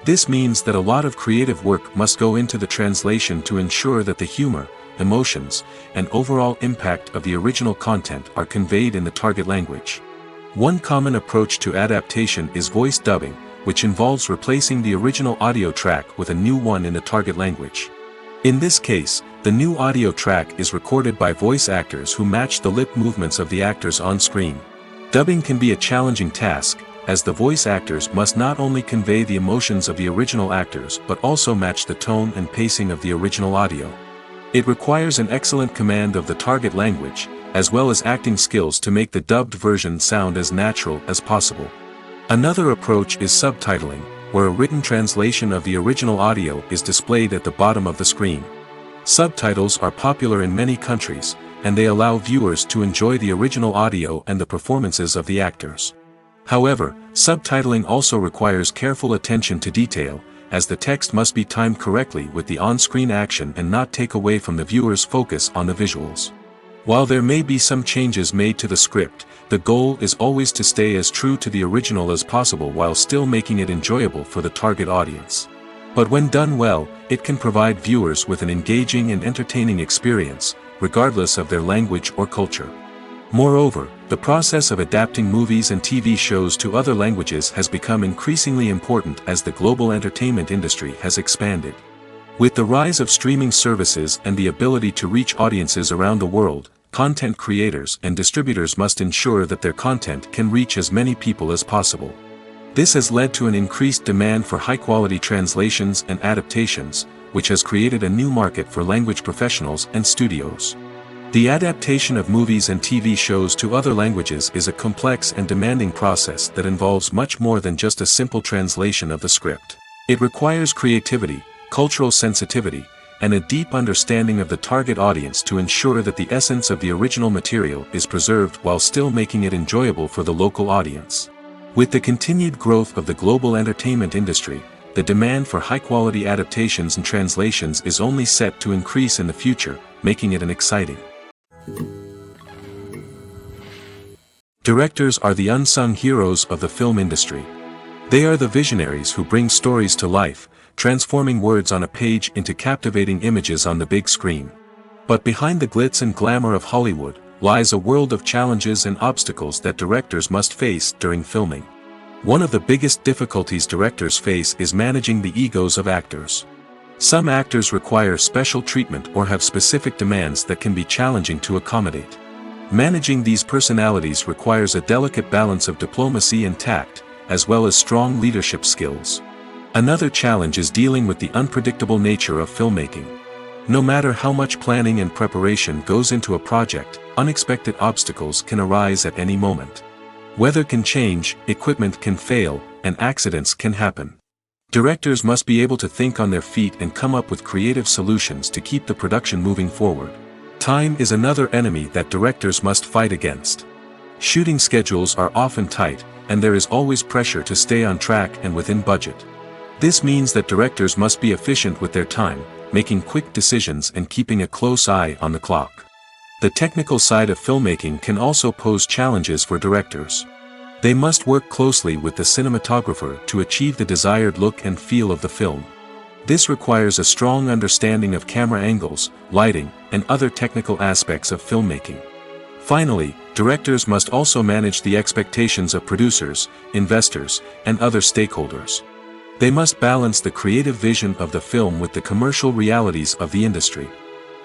A: This means that a lot of creative work must go into the translation to ensure that the humor, emotions, and overall impact of the original content are conveyed in the target language. One common approach to adaptation is voice dubbing, which involves replacing the original audio track with a new one in the target language. In this case, the new audio track is recorded by voice actors who match the lip movements of the actors on screen. Dubbing can be a challenging task, as the voice actors must not only convey the emotions of the original actors but also match the tone and pacing of the original audio. It requires an excellent command of the target language, as well as acting skills to make the dubbed version sound as natural as possible. Another approach is subtitling, where a written translation of the original audio is displayed at the bottom of the screen. Subtitles are popular in many countries, and they allow viewers to enjoy the original audio and the performances of the actors. However, subtitling also requires careful attention to detail, as the text must be timed correctly with the on-screen action and not take away from the viewer's focus on the visuals. While there may be some changes made to the script, the goal is always to stay as true to the original as possible while still making it enjoyable for the target audience. But when done well, it can provide viewers with an engaging and entertaining experience, regardless of their language or culture. Moreover, the process of adapting movies and TV shows to other languages has become increasingly important as the global entertainment industry has expanded. With the rise of streaming services and the ability to reach audiences around the world, content creators and distributors must ensure that their content can reach as many people as possible. This has led to an increased demand for high-quality translations and adaptations, which has created a new market for language professionals and studios. The adaptation of movies and TV shows to other languages is a complex and demanding process that involves much more than just a simple translation of the script. It requires creativity, cultural sensitivity, and a deep understanding of the target audience to ensure that the essence of the original material is preserved while still making it enjoyable for the local audience. With the continued growth of the global entertainment industry, the demand for high-quality adaptations and translations is only set to increase in the future, making it an exciting. Directors are the unsung heroes of the film industry. They are the visionaries who bring stories to life, transforming words on a page into captivating images on the big screen. But behind the glitz and glamour of Hollywood, lies a world of challenges and obstacles that directors must face during filming. One of the biggest difficulties directors face is managing the egos of actors. Some actors require special treatment or have specific demands that can be challenging to accommodate. Managing these personalities requires a delicate balance of diplomacy and tact, as well as strong leadership skills. Another challenge is dealing with the unpredictable nature of filmmaking. No matter how much planning and preparation goes into a project, unexpected obstacles can arise at any moment. Weather can change, equipment can fail, and accidents can happen. Directors must be able to think on their feet and come up with creative solutions to keep the production moving forward. Time is another enemy that directors must fight against. Shooting schedules are often tight, and there is always pressure to stay on track and within budget. This means that directors must be efficient with their time, making quick decisions and keeping a close eye on the clock. The technical side of filmmaking can also pose challenges for directors. They must work closely with the cinematographer to achieve the desired look and feel of the film. This requires a strong understanding of camera angles, lighting, and other technical aspects of filmmaking. Finally, directors must also manage the expectations of producers, investors, and other stakeholders. They must balance the creative vision of the film with the commercial realities of the industry.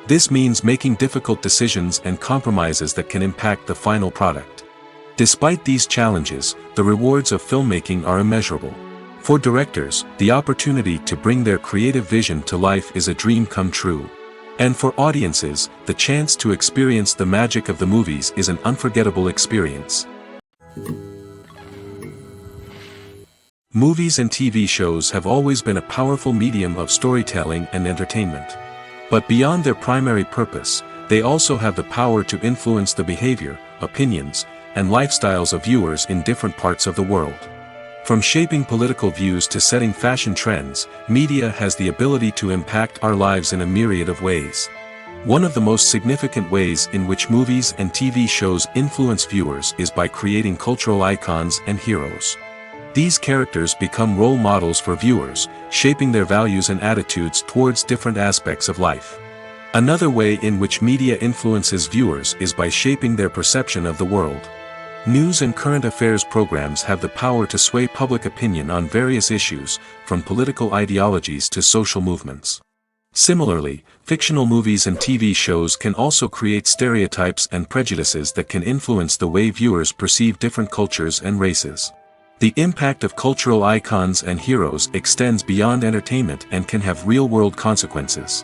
A: This means making difficult decisions and compromises that can impact the final product. Despite these challenges, the rewards of filmmaking are immeasurable. For directors, the opportunity to bring their creative vision to life is a dream come true. And for audiences, the chance to experience the magic of the movies is an unforgettable experience. Movies and TV shows have always been a powerful medium of storytelling and entertainment. But beyond their primary purpose, they also have the power to influence the behavior, opinions, and lifestyles of viewers in different parts of the world. From shaping political views to setting fashion trends, media has the ability to impact our lives in a myriad of ways. One of the most significant ways in which movies and TV shows influence viewers is by creating cultural icons and heroes. These characters become role models for viewers, shaping their values and attitudes towards different aspects of life. Another way in which media influences viewers is by shaping their perception of the world. News and current affairs programs have the power to sway public opinion on various issues, from political ideologies to social movements. Similarly, fictional movies and TV shows can also create stereotypes and prejudices that can influence the way viewers perceive different cultures and races. The impact of cultural icons and heroes extends beyond entertainment and can have real-world consequences.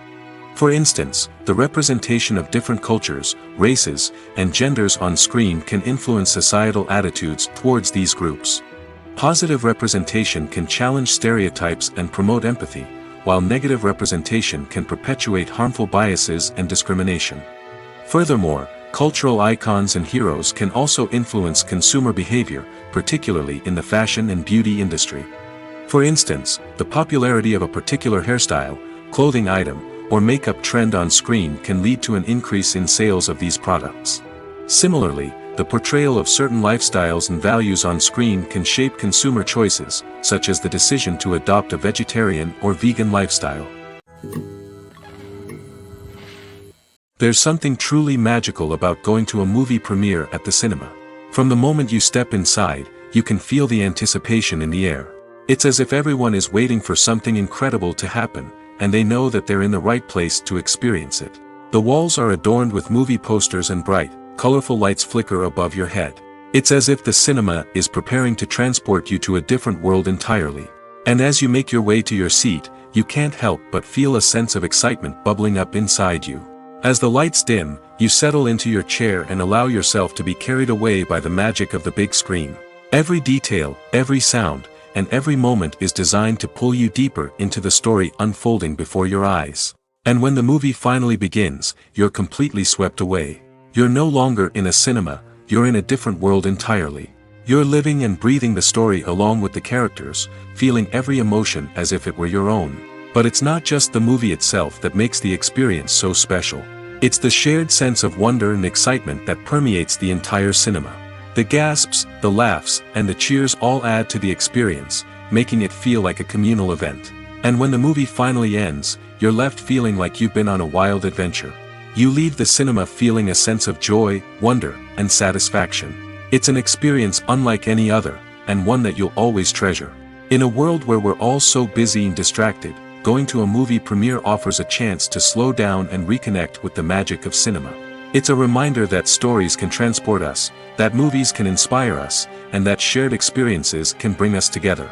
A: For instance, the representation of different cultures, races, and genders on screen can influence societal attitudes towards these groups. Positive representation can challenge stereotypes and promote empathy, while negative representation can perpetuate harmful biases and discrimination. Furthermore, cultural icons and heroes can also influence consumer behavior, particularly in the fashion and beauty industry. For instance, the popularity of a particular hairstyle, clothing item, or makeup trend on screen can lead to an increase in sales of these products. Similarly, the portrayal of certain lifestyles and values on screen can shape consumer choices, such as the decision to adopt a vegetarian or vegan lifestyle. There's something truly magical about going to a movie premiere at the cinema. From the moment you step inside, you can feel the anticipation in the air. It's as if everyone is waiting for something incredible to happen, and they know that they're in the right place to experience it. The walls are adorned with movie posters and bright, colorful lights flicker above your head. It's as if the cinema is preparing to transport you to a different world entirely. And as you make your way to your seat, you can't help but feel a sense of excitement bubbling up inside you. As the lights dim, you settle into your chair and allow yourself to be carried away by the magic of the big screen. Every detail, every sound, and every moment is designed to pull you deeper into the story unfolding before your eyes. And when the movie finally begins, you're completely swept away. You're no longer in a cinema, you're in a different world entirely. You're living and breathing the story along with the characters, feeling every emotion as if it were your own. But it's not just the movie itself that makes the experience so special. It's the shared sense of wonder and excitement that permeates the entire cinema. The gasps, the laughs, and the cheers all add to the experience, making it feel like a communal event. And when the movie finally ends, you're left feeling like you've been on a wild adventure. You leave the cinema feeling a sense of joy, wonder, and satisfaction. It's an experience unlike any other, and one that you'll always treasure. In a world where we're all so busy and distracted, going to a movie premiere offers a chance to slow down and reconnect with the magic of cinema. It's a reminder that stories can transport us, that movies can inspire us, and that shared experiences can bring us together.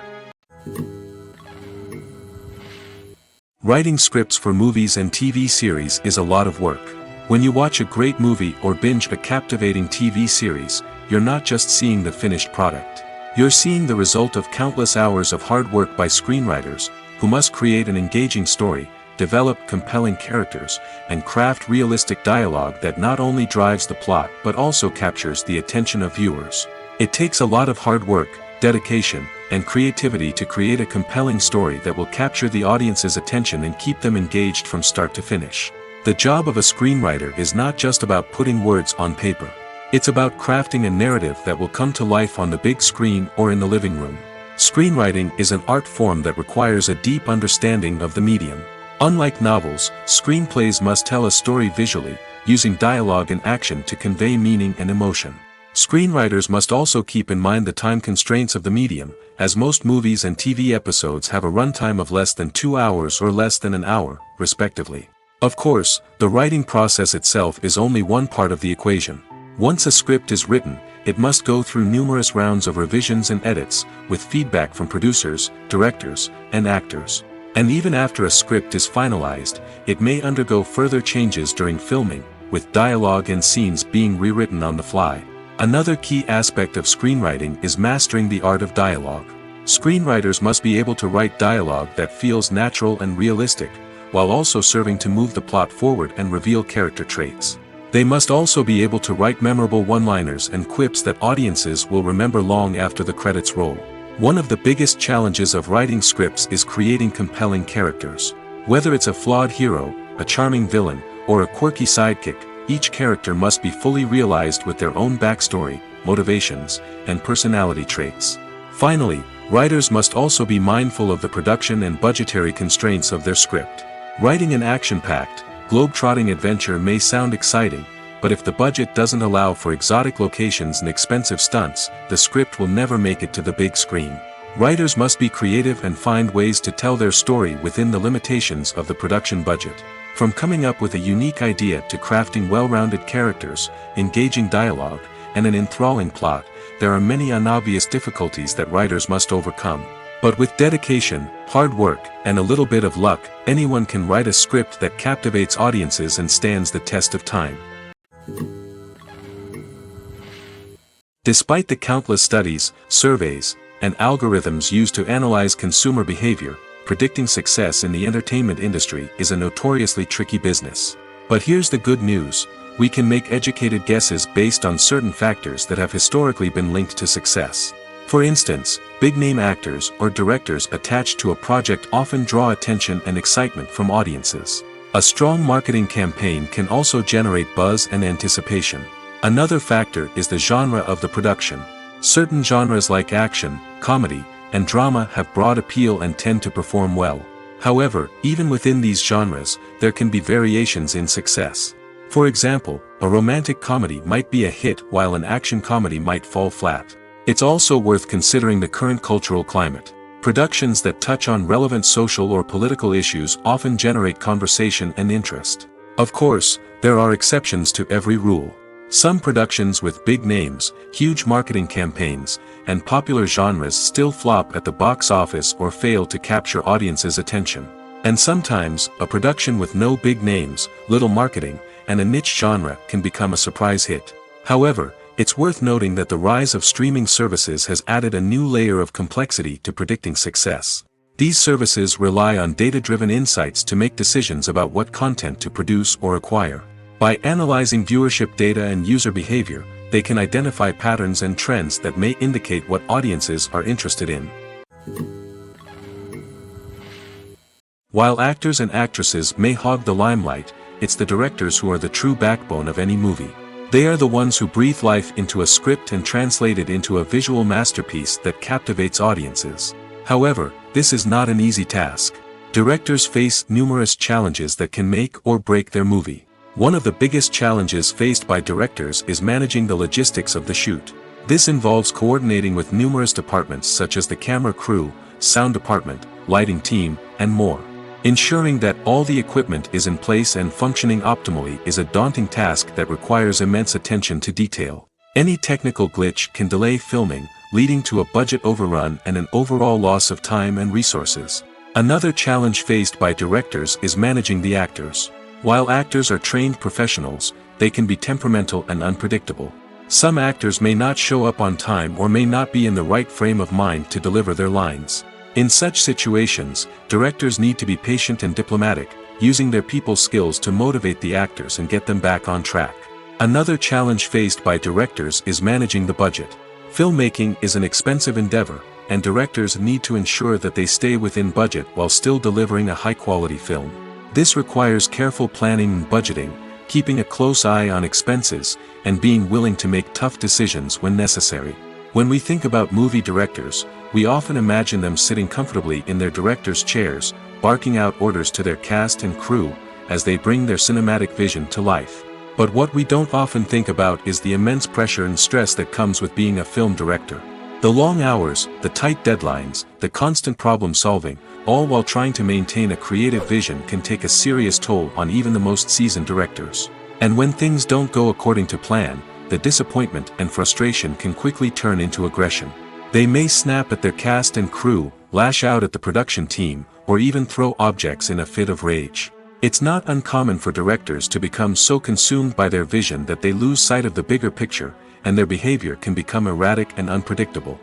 A: Writing scripts for movies and TV series is a lot of work. When you watch a great movie or binge a captivating TV series, you're not just seeing the finished product. You're seeing the result of countless hours of hard work by screenwriters, who must create an engaging story, develop compelling characters, and craft realistic dialogue that not only drives the plot but also captures the attention of viewers. It takes a lot of hard work, dedication, and creativity to create a compelling story that will capture the audience's attention and keep them engaged from start to finish. The job of a screenwriter is not just about putting words on paper. It's about crafting a narrative that will come to life on the big screen or in the living room. Screenwriting is an art form that requires a deep understanding of the medium. Unlike novels, screenplays must tell a story visually, using dialogue and action to convey meaning and emotion. Screenwriters must also keep in mind the time constraints of the medium, as most movies and TV episodes have a runtime of less than 2 hours or less than an hour, respectively. Of course, the writing process itself is only one part of the equation. Once a script is written, it must go through numerous rounds of revisions and edits, with feedback from producers, directors, and actors. And even after a script is finalized, it may undergo further changes during filming, with dialogue and scenes being rewritten on the fly. Another key aspect of screenwriting is mastering the art of dialogue. Screenwriters must be able to write dialogue that feels natural and realistic, while also serving to move the plot forward and reveal character traits. They must also be able to write memorable one-liners and quips that audiences will remember long after the credits roll. One of the biggest challenges of writing scripts is creating compelling characters. Whether it's a flawed hero, a charming villain, or a quirky sidekick, each character must be fully realized with their own backstory, motivations, and personality traits. Finally, writers must also be mindful of the production and budgetary constraints of their script. Writing an action-packed, globe-trotting adventure may sound exciting, but if the budget doesn't allow for exotic locations and expensive stunts, the script will never make it to the big screen. Writers must be creative and find ways to tell their story within the limitations of the production budget. From coming up with a unique idea to crafting well-rounded characters, engaging dialogue, and an enthralling plot, there are many unobvious difficulties that writers must overcome. But with dedication, hard work, and a little bit of luck, anyone can write a script that captivates audiences and stands the test of time. Despite the countless studies, surveys, and algorithms used to analyze consumer behavior, predicting success in the entertainment industry is a notoriously tricky business. But here's the good news: we can make educated guesses based on certain factors that have historically been linked to success. For instance, big-name actors or directors attached to a project often draw attention and excitement from audiences. A strong marketing campaign can also generate buzz and anticipation. Another factor is the genre of the production. Certain genres like action, comedy, and drama have broad appeal and tend to perform well. However, even within these genres, there can be variations in success. For example, a romantic comedy might be a hit while an action comedy might fall flat. It's also worth considering the current cultural climate. Productions that touch on relevant social or political issues often generate conversation and interest. Of course, there are exceptions to every rule. Some productions with big names, huge marketing campaigns, and popular genres still flop at the box office or fail to capture audiences' attention. And sometimes, a production with no big names, little marketing, and a niche genre can become a surprise hit. However, it's worth noting that the rise of streaming services has added a new layer of complexity to predicting success. These services rely on data-driven insights to make decisions about what content to produce or acquire. By analyzing viewership data and user behavior, they can identify patterns and trends that may indicate what audiences are interested in. While actors and actresses may hog the limelight, it's the directors who are the true backbone of any movie. They are the ones who breathe life into a script and translate it into a visual masterpiece that captivates audiences. However, this is not an easy task. Directors face numerous challenges that can make or break their movie. One of the biggest challenges faced by directors is managing the logistics of the shoot. This involves coordinating with numerous departments such as the camera crew, sound department, lighting team, and more. Ensuring that all the equipment is in place and functioning optimally is a daunting task that requires immense attention to detail. Any technical glitch can delay filming, leading to a budget overrun and an overall loss of time and resources. Another challenge faced by directors is managing the actors. While actors are trained professionals, they can be temperamental and unpredictable. Some actors may not show up on time or may not be in the right frame of mind to deliver their lines. In such situations, directors need to be patient and diplomatic, using their people skills to motivate the actors and get them back on track. Another challenge faced by directors is managing the budget. Filmmaking is an expensive endeavor, and directors need to ensure that they stay within budget while still delivering a high-quality film. This requires careful planning and budgeting, keeping a close eye on expenses, and being willing to make tough decisions when necessary. When we think about movie directors, we often imagine them sitting comfortably in their director's chairs, barking out orders to their cast and crew, as they bring their cinematic vision to life. But what we don't often think about is the immense pressure and stress that comes with being a film director. The long hours, the tight deadlines, the constant problem solving, all while trying to maintain a creative vision can take a serious toll on even the most seasoned directors. And when things don't go according to plan, the disappointment and frustration can quickly turn into aggression. They may snap at their cast and crew, lash out at the production team, or even throw objects in a fit of rage. It's not uncommon for directors to become so consumed by their vision that they lose sight of the bigger picture, and their behavior can become erratic and unpredictable.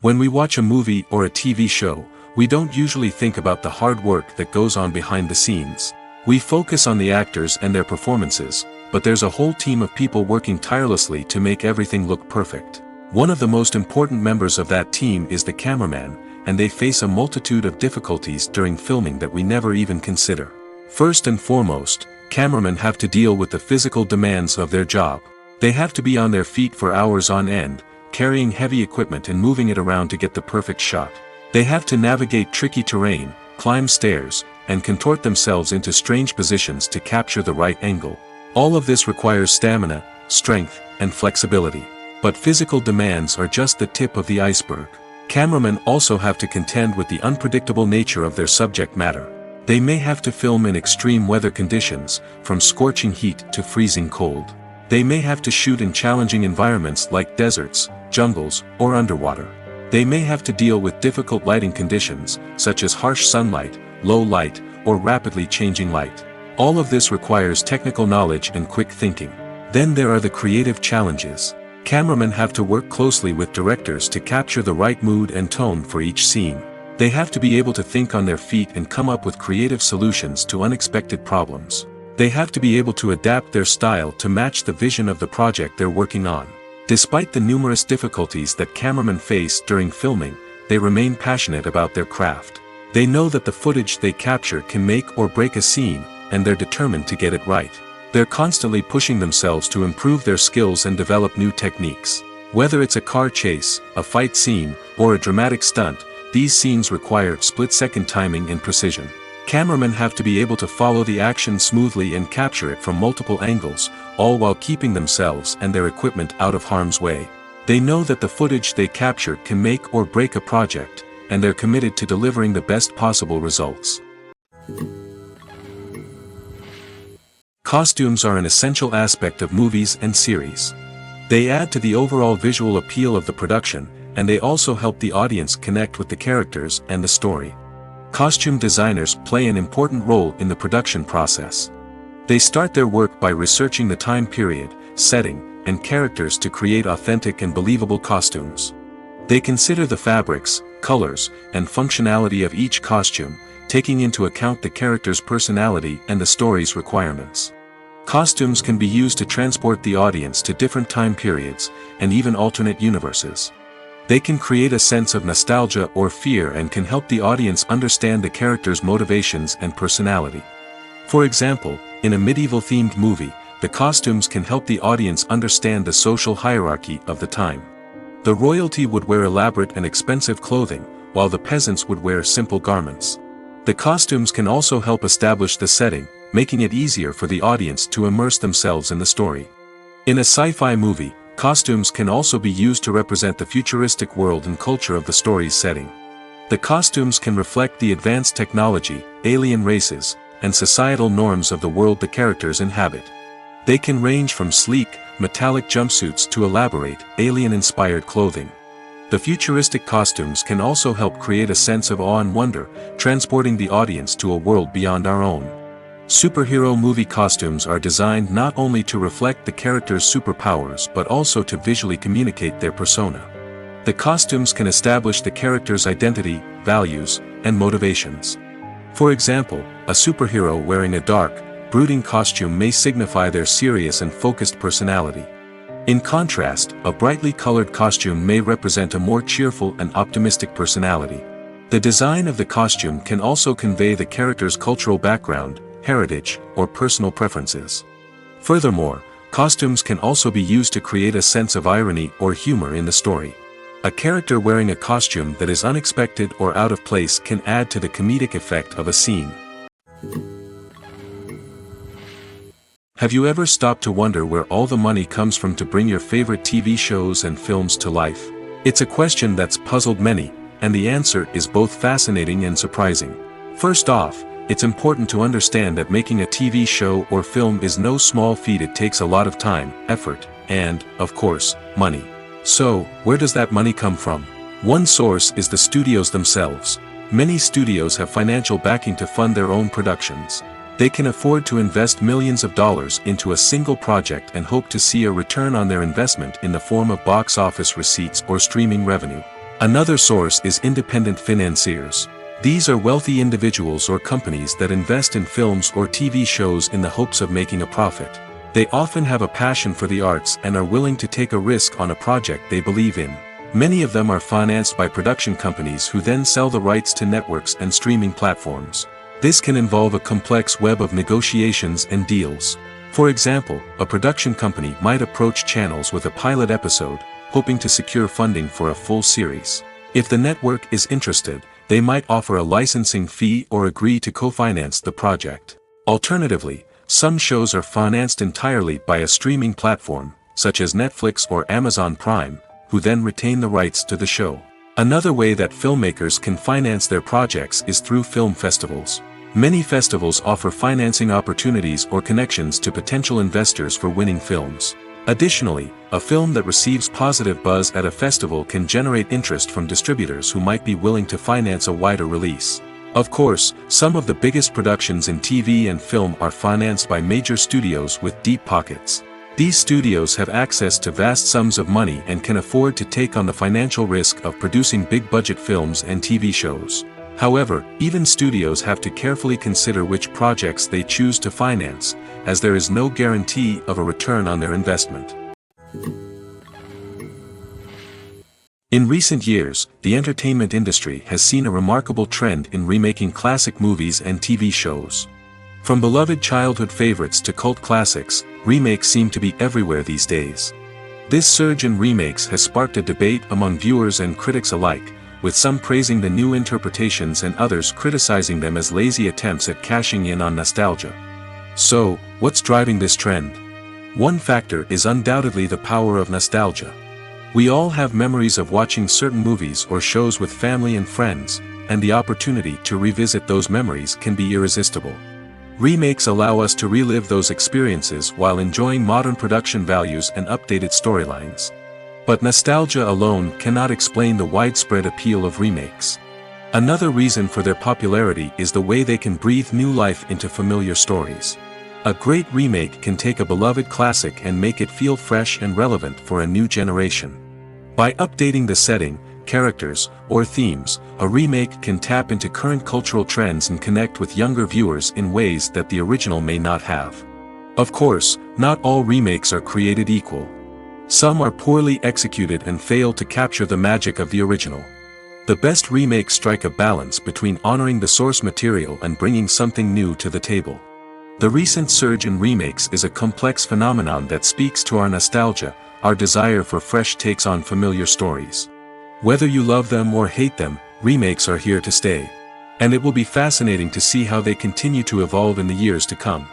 A: When we watch a movie or a TV show, we don't usually think about the hard work that goes on behind the scenes. We focus on the actors and their performances, but there's a whole team of people working tirelessly to make everything look perfect. One of the most important members of that team is the cameraman, and they face a multitude of difficulties during filming that we never even consider. First and foremost, cameramen have to deal with the physical demands of their job. They have to be on their feet for hours on end, carrying heavy equipment and moving it around to get the perfect shot. They have to navigate tricky terrain, climb stairs, and contort themselves into strange positions to capture the right angle. All of this requires stamina, strength, and flexibility. But physical demands are just the tip of the iceberg. Cameramen also have to contend with the unpredictable nature of their subject matter. They may have to film in extreme weather conditions, from scorching heat to freezing cold. They may have to shoot in challenging environments like deserts, jungles, or underwater. They may have to deal with difficult lighting conditions, such as harsh sunlight, low light, or rapidly changing light. All of this requires technical knowledge and quick thinking. Then there are the creative challenges. Cameramen have to work closely with directors to capture the right mood and tone for each scene. They have to be able to think on their feet and come up with creative solutions to unexpected problems. They have to be able to adapt their style to match the vision of the project they're working on. Despite the numerous difficulties that cameramen face during filming, they remain passionate about their craft. They know that the footage they capture can make or break a scene, and they're determined to get it right. They're constantly pushing themselves to improve their skills and develop new techniques. Whether it's a car chase, a fight scene, or a dramatic stunt, these scenes require split-second timing and precision. Cameramen have to be able to follow the action smoothly and capture it from multiple angles, all while keeping themselves and their equipment out of harm's way. They know that the footage they capture can make or break a project, and they're committed to delivering the best possible results. Costumes are an essential aspect of movies and series. They add to the overall visual appeal of the production, and they also help the audience connect with the characters and the story. Costume designers play an important role in the production process. They start their work by researching the time period, setting, and characters to create authentic and believable costumes. They consider the fabrics, colors, and functionality of each costume, taking into account the character's personality and the story's requirements. Costumes can be used to transport the audience to different time periods, and even alternate universes. They can create a sense of nostalgia or fear and can help the audience understand the character's motivations and personality. For example, in a medieval-themed movie, the costumes can help the audience understand the social hierarchy of the time. The royalty would wear elaborate and expensive clothing, while the peasants would wear simple garments. The costumes can also help establish the setting, making it easier for the audience to immerse themselves in the story. In a sci-fi movie, costumes can also be used to represent the futuristic world and culture of the story's setting. The costumes can reflect the advanced technology, alien races, and societal norms of the world the characters inhabit. They can range from sleek, metallic jumpsuits to elaborate, alien-inspired clothing. The futuristic costumes can also help create a sense of awe and wonder, transporting the audience to a world beyond our own. Superhero movie costumes are designed not only to reflect the character's superpowers but also to visually communicate their persona. The costumes can establish the character's identity, values, and motivations. For example, a superhero wearing a dark, brooding costume may signify their serious and focused personality. In contrast, a brightly colored costume may represent a more cheerful and optimistic personality. The design of the costume can also convey the character's cultural background, heritage, or personal preferences. Furthermore, costumes can also be used to create a sense of irony or humor in the story. A character wearing a costume that is unexpected or out of place can add to the comedic effect of a scene. Have you ever stopped to wonder where all the money comes from to bring your favorite TV shows and films to life? It's a question that's puzzled many, and the answer is both fascinating and surprising. First off, it's important to understand that making a TV show or film is no small feat. It takes a lot of time, effort, and, of course, money. So, where does that money come from? One source is the studios themselves. Many studios have financial backing to fund their own productions. They can afford to invest millions of dollars into a single project and hope to see a return on their investment in the form of box office receipts or streaming revenue. Another source is independent financiers. These are wealthy individuals or companies that invest in films or TV shows in the hopes of making a profit. They often have a passion for the arts and are willing to take a risk on a project they believe in. Many of them are financed by production companies who then sell the rights to networks and streaming platforms. This can involve a complex web of negotiations and deals. For example, a production company might approach channels with a pilot episode, hoping to secure funding for a full series. If the network is interested, they might offer a licensing fee or agree to co-finance the project. Alternatively, some shows are financed entirely by a streaming platform, such as Netflix or Amazon Prime, who then retain the rights to the show. Another way that filmmakers can finance their projects is through film festivals. Many festivals offer financing opportunities or connections to potential investors for winning films. Additionally, a film that receives positive buzz at a festival can generate interest from distributors who might be willing to finance a wider release. Of course, some of the biggest productions in TV and film are financed by major studios with deep pockets. These studios have access to vast sums of money and can afford to take on the financial risk of producing big-budget films and TV shows. However, even studios have to carefully consider which projects they choose to finance, as there is no guarantee of a return on their investment. In recent years, the entertainment industry has seen a remarkable trend in remaking classic movies and TV shows. From beloved childhood favorites to cult classics, remakes seem to be everywhere these days. This surge in remakes has sparked a debate among viewers and critics alike, with some praising the new interpretations and others criticizing them as lazy attempts at cashing in on nostalgia. So, what's driving this trend? One factor is undoubtedly the power of nostalgia. We all have memories of watching certain movies or shows with family and friends, and the opportunity to revisit those memories can be irresistible. Remakes allow us to relive those experiences while enjoying modern production values and updated storylines. But nostalgia alone cannot explain the widespread appeal of remakes. Another reason for their popularity is the way they can breathe new life into familiar stories. A great remake can take a beloved classic and make it feel fresh and relevant for a new generation. By updating the setting, characters, or themes, a remake can tap into current cultural trends and connect with younger viewers in ways that the original may not have. Of course, not all remakes are created equal. Some are poorly executed and fail to capture the magic of the original. The best remakes strike a balance between honoring the source material and bringing something new to the table. The recent surge in remakes is a complex phenomenon that speaks to our nostalgia, our desire for fresh takes on familiar stories. Whether you love them or hate them, remakes are here to stay. And it will be fascinating to see how they continue to evolve in the years to come.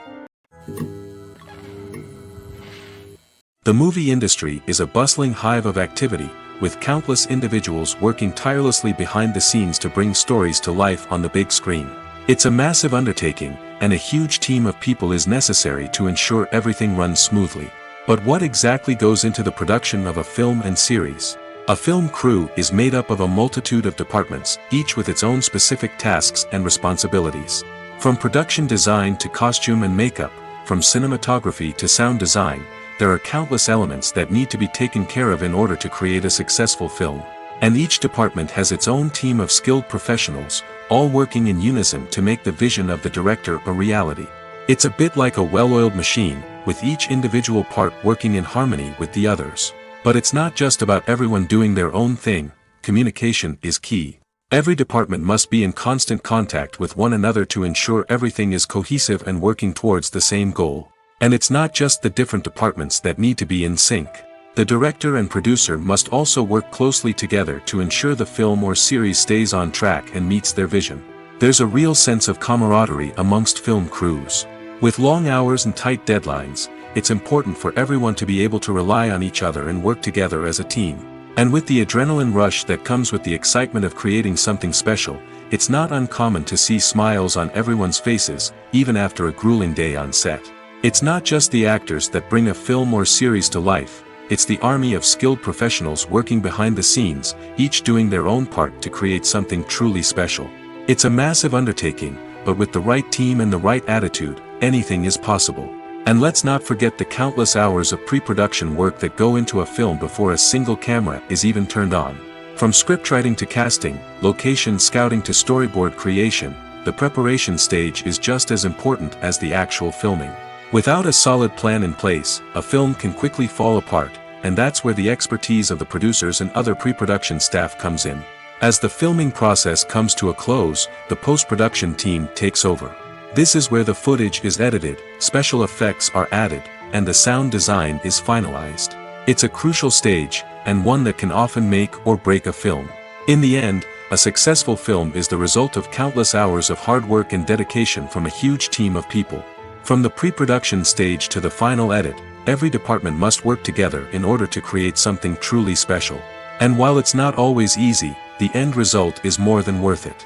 A: The movie industry is a bustling hive of activity, with countless individuals working tirelessly behind the scenes to bring stories to life on the big screen. It's a massive undertaking, and a huge team of people is necessary to ensure everything runs smoothly. But what exactly goes into the production of a film and series? A film crew is made up of a multitude of departments, each with its own specific tasks and responsibilities. From production design to costume and makeup, from cinematography to sound design, there are countless elements that need to be taken care of in order to create a successful film. And each department has its own team of skilled professionals, all working in unison to make the vision of the director a reality. It's a bit like a well-oiled machine, with each individual part working in harmony with the others. But it's not just about everyone doing their own thing. Communication is key. Every department must be in constant contact with one another to ensure everything is cohesive and working towards the same goal. And it's not just the different departments that need to be in sync. The director and producer must also work closely together to ensure the film or series stays on track and meets their vision. There's a real sense of camaraderie amongst film crews. With long hours and tight deadlines, it's important for everyone to be able to rely on each other and work together as a team. And with the adrenaline rush that comes with the excitement of creating something special, it's not uncommon to see smiles on everyone's faces, even after a grueling day on set. It's not just the actors that bring a film or series to life, it's the army of skilled professionals working behind the scenes, each doing their own part to create something truly special. It's a massive undertaking, but with the right team and the right attitude, anything is possible. And let's not forget the countless hours of pre-production work that go into a film before a single camera is even turned on. From scriptwriting to casting, location scouting to storyboard creation, the preparation stage is just as important as the actual filming. Without a solid plan in place, a film can quickly fall apart, and that's where the expertise of the producers and other pre-production staff comes in. As the filming process comes to a close, the post-production team takes over. This is where the footage is edited, special effects are added, and the sound design is finalized. It's a crucial stage, and one that can often make or break a film. In the end, a successful film is the result of countless hours of hard work and dedication from a huge team of people. From the pre-production stage to the final edit, every department must work together in order to create something truly special. And while it's not always easy, the end result is more than worth it.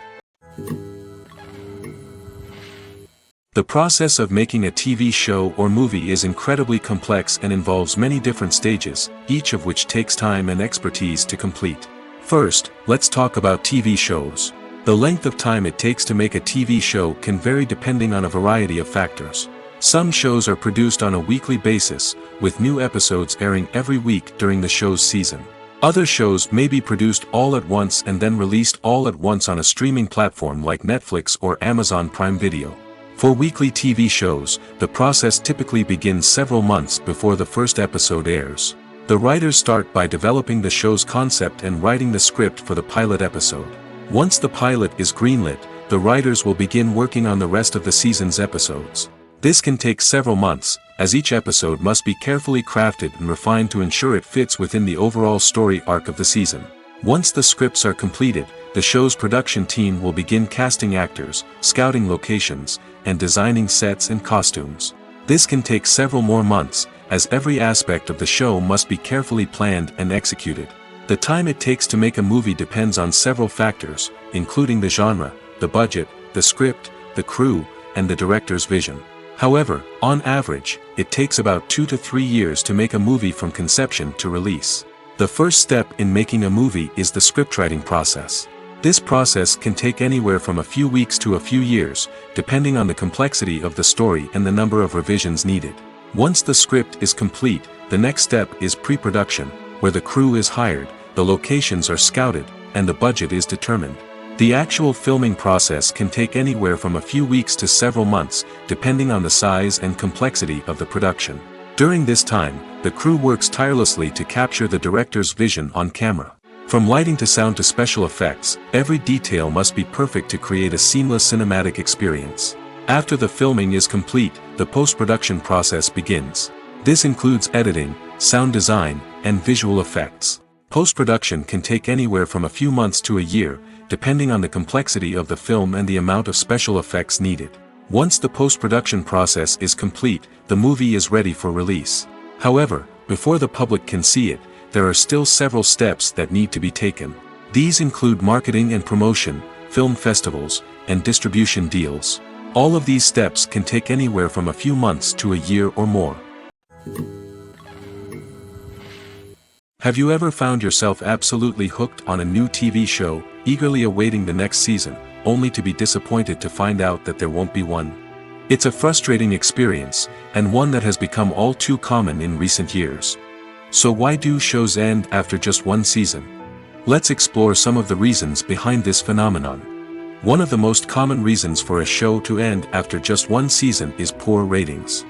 A: The process of making a TV show or movie is incredibly complex and involves many different stages, each of which takes time and expertise to complete. First, let's talk about TV shows. The length of time it takes to make a TV show can vary depending on a variety of factors. Some shows are produced on a weekly basis, with new episodes airing every week during the show's season. Other shows may be produced all at once and then released all at once on a streaming platform like Netflix or Amazon Prime Video. For weekly TV shows, the process typically begins several months before the first episode airs. The writers start by developing the show's concept and writing the script for the pilot episode. Once the pilot is greenlit, the writers will begin working on the rest of the season's episodes. This can take several months, as each episode must be carefully crafted and refined to ensure it fits within the overall story arc of the season. Once the scripts are completed, the show's production team will begin casting actors, scouting locations, and designing sets and costumes. This can take several more months, as every aspect of the show must be carefully planned and executed. The time it takes to make a movie depends on several factors, including the genre, the budget, the script, the crew, and the director's vision. However, on average, it takes about 2 to 3 years to make a movie from conception to release. The first step in making a movie is the scriptwriting process. This process can take anywhere from a few weeks to a few years, depending on the complexity of the story and the number of revisions needed. Once the script is complete, the next step is pre-production, where the crew is hired, the locations are scouted, and the budget is determined. The actual filming process can take anywhere from a few weeks to several months, depending on the size and complexity of the production. During this time, the crew works tirelessly to capture the director's vision on camera. From lighting to sound to special effects, every detail must be perfect to create a seamless cinematic experience. After the filming is complete, the post-production process begins. This includes editing, sound design, and visual effects. Post-production can take anywhere from a few months to a year, depending on the complexity of the film and the amount of special effects needed. Once the post-production process is complete, the movie is ready for release. However, before the public can see it, there are still several steps that need to be taken. These include marketing and promotion, film festivals, and distribution deals. All of these steps can take anywhere from a few months to a year or more. Have you ever found yourself absolutely hooked on a new TV show, eagerly awaiting the next season, only to be disappointed to find out that there won't be one? It's a frustrating experience, and one that has become all too common in recent years. So why do shows end after just one season? Let's explore some of the reasons behind this phenomenon. One of the most common reasons for a show to end after just one season is poor ratings.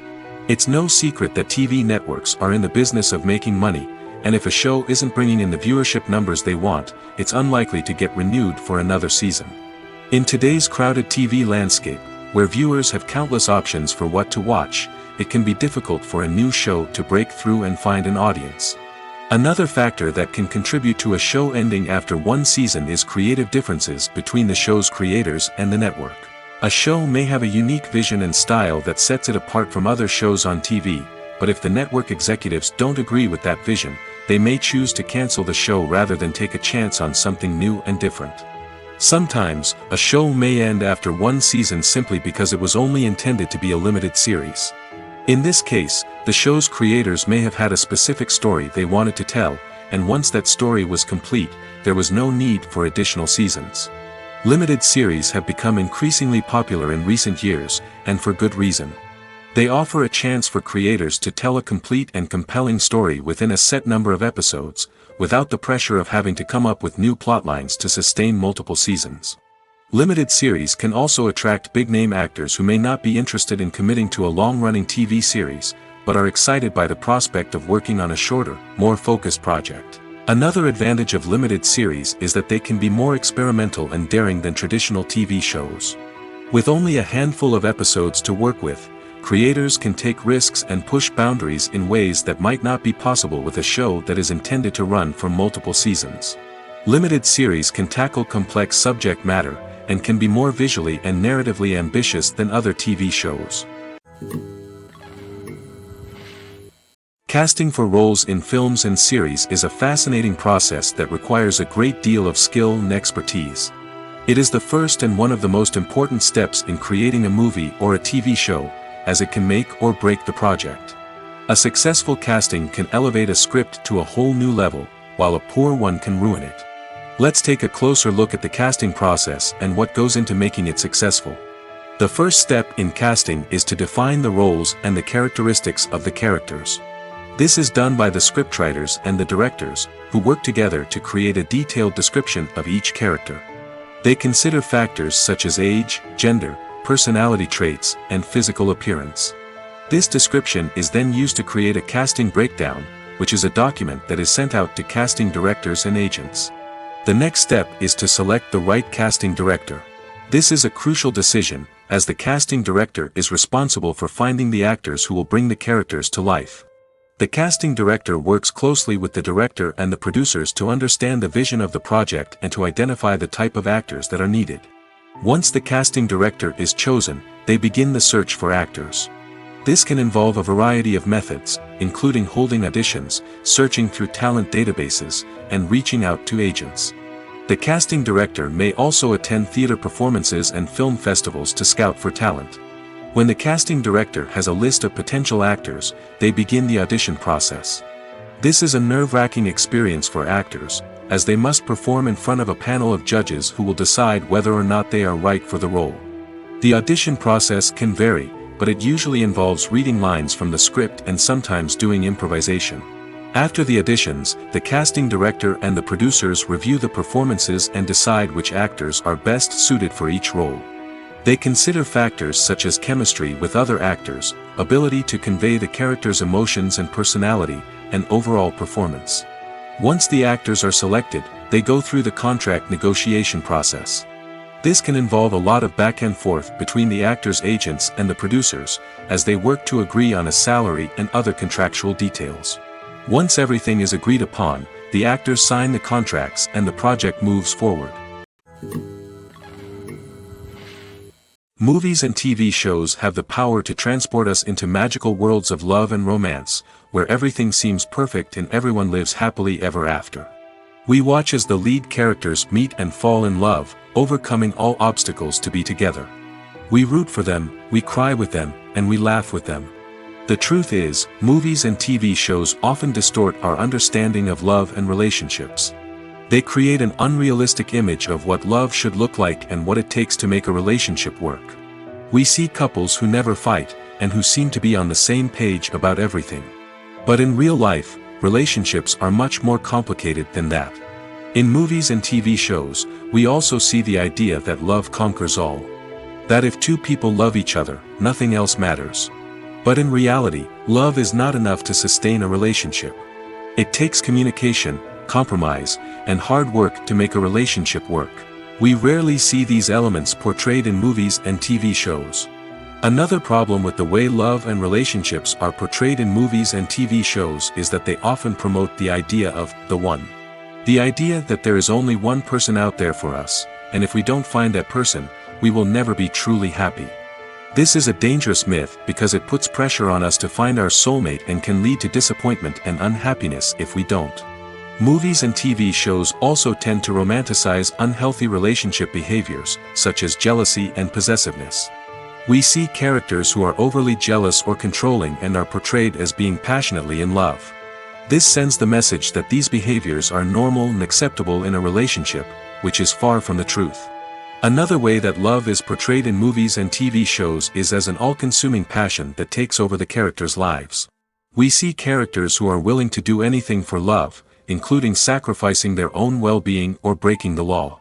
A: It's no secret that TV networks are in the business of making money, and if a show isn't bringing in the viewership numbers they want, it's unlikely to get renewed for another season. In today's crowded TV landscape, where viewers have countless options for what to watch, it can be difficult for a new show to break through and find an audience. Another factor that can contribute to a show ending after one season is creative differences between the show's creators and the network. A show may have a unique vision and style that sets it apart from other shows on TV, but if the network executives don't agree with that vision, they may choose to cancel the show rather than take a chance on something new and different. Sometimes, a show may end after one season simply because it was only intended to be a limited series. In this case, the show's creators may have had a specific story they wanted to tell, and once that story was complete, there was no need for additional seasons. Limited series have become increasingly popular in recent years, and for good reason. They offer a chance for creators to tell a complete and compelling story within a set number of episodes, without the pressure of having to come up with new plotlines to sustain multiple seasons. Limited series can also attract big-name actors who may not be interested in committing to a long-running TV series, but are excited by the prospect of working on a shorter, more focused project. Another advantage of limited series is that they can be more experimental and daring than traditional TV shows. With only a handful of episodes to work with, creators can take risks and push boundaries in ways that might not be possible with a show that is intended to run for multiple seasons. Limited series can tackle complex subject matter, and can be more visually and narratively ambitious than other TV shows. Casting for roles in films and series is a fascinating process that requires a great deal of skill and expertise. It is the first and one of the most important steps in creating a movie or a TV show, as it can make or break the project. A successful casting can elevate a script to a whole new level, while a poor one can ruin it. Let's take a closer look at the casting process and what goes into making it successful. The first step in casting is to define the roles and the characteristics of the characters. This is done by the scriptwriters and the directors, who work together to create a detailed description of each character. They consider factors such as age, gender, personality traits, and physical appearance. This description is then used to create a casting breakdown, which is a document that is sent out to casting directors and agents. The next step is to select the right casting director. This is a crucial decision, as the casting director is responsible for finding the actors who will bring the characters to life. The casting director works closely with the director and the producers to understand the vision of the project and to identify the type of actors that are needed. Once the casting director is chosen, they begin the search for actors. This can involve a variety of methods, including holding auditions, searching through talent databases, and reaching out to agents. The casting director may also attend theater performances and film festivals to scout for talent. When the casting director has a list of potential actors, they begin the audition process. This is a nerve-wracking experience for actors, as they must perform in front of a panel of judges who will decide whether or not they are right for the role. The audition process can vary, but it usually involves reading lines from the script and sometimes doing improvisation. After the auditions, the casting director and the producers review the performances and decide which actors are best suited for each role. They consider factors such as chemistry with other actors, ability to convey the character's emotions and personality, and overall performance. Once the actors are selected, they go through the contract negotiation process. This can involve a lot of back and forth between the actors' agents and the producers, as they work to agree on a salary and other contractual details. Once everything is agreed upon, the actors sign the contracts and the project moves forward. Movies and TV shows have the power to transport us into magical worlds of love and romance, where everything seems perfect and everyone lives happily ever after. We watch as the lead characters meet and fall in love, overcoming all obstacles to be together. We root for them, we cry with them, and we laugh with them. The truth is, movies and TV shows often distort our understanding of love and relationships. They create an unrealistic image of what love should look like and what it takes to make a relationship work. We see couples who never fight, and who seem to be on the same page about everything. But in real life, relationships are much more complicated than that. In movies and TV shows, we also see the idea that love conquers all. That if two people love each other, nothing else matters. But in reality, love is not enough to sustain a relationship. It takes communication, compromise, and hard work to make a relationship work. We rarely see these elements portrayed in movies and TV shows. Another problem with the way love and relationships are portrayed in movies and TV shows is that they often promote the idea of the one. The idea that there is only one person out there for us, and if we don't find that person, we will never be truly happy. This is a dangerous myth because it puts pressure on us to find our soulmate and can lead to disappointment and unhappiness if we don't. Movies and TV shows also tend to romanticize unhealthy relationship behaviors, such as jealousy and possessiveness. We see characters who are overly jealous or controlling and are portrayed as being passionately in love. This sends the message that these behaviors are normal and acceptable in a relationship, which is far from the truth. Another way that love is portrayed in movies and TV shows is as an all-consuming passion that takes over the characters' lives. We see characters who are willing to do anything for love, including sacrificing their own well-being or breaking the law.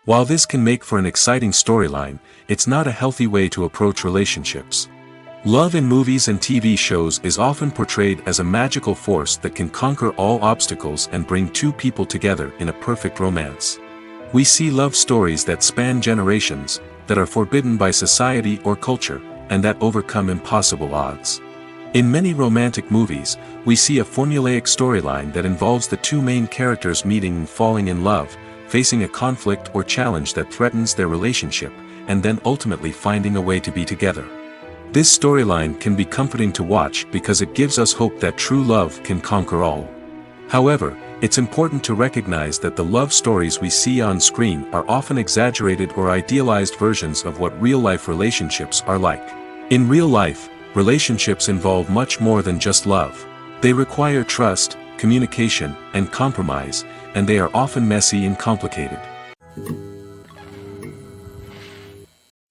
A: While this can make for an exciting storyline, it's not a healthy way to approach relationships. Love in movies and TV shows is often portrayed as a magical force that can conquer all obstacles and bring two people together in a perfect romance. We see love stories that span generations, that are forbidden by society or culture, and that overcome impossible odds. In many romantic movies, we see a formulaic storyline that involves the two main characters meeting and falling in love, facing a conflict or challenge that threatens their relationship, and then ultimately finding a way to be together. This storyline can be comforting to watch because it gives us hope that true love can conquer all. However, it's important to recognize that the love stories we see on screen are often exaggerated or idealized versions of what real-life relationships are like. In real life, relationships involve much more than just love. They require trust, communication, and compromise, and they are often messy and complicated.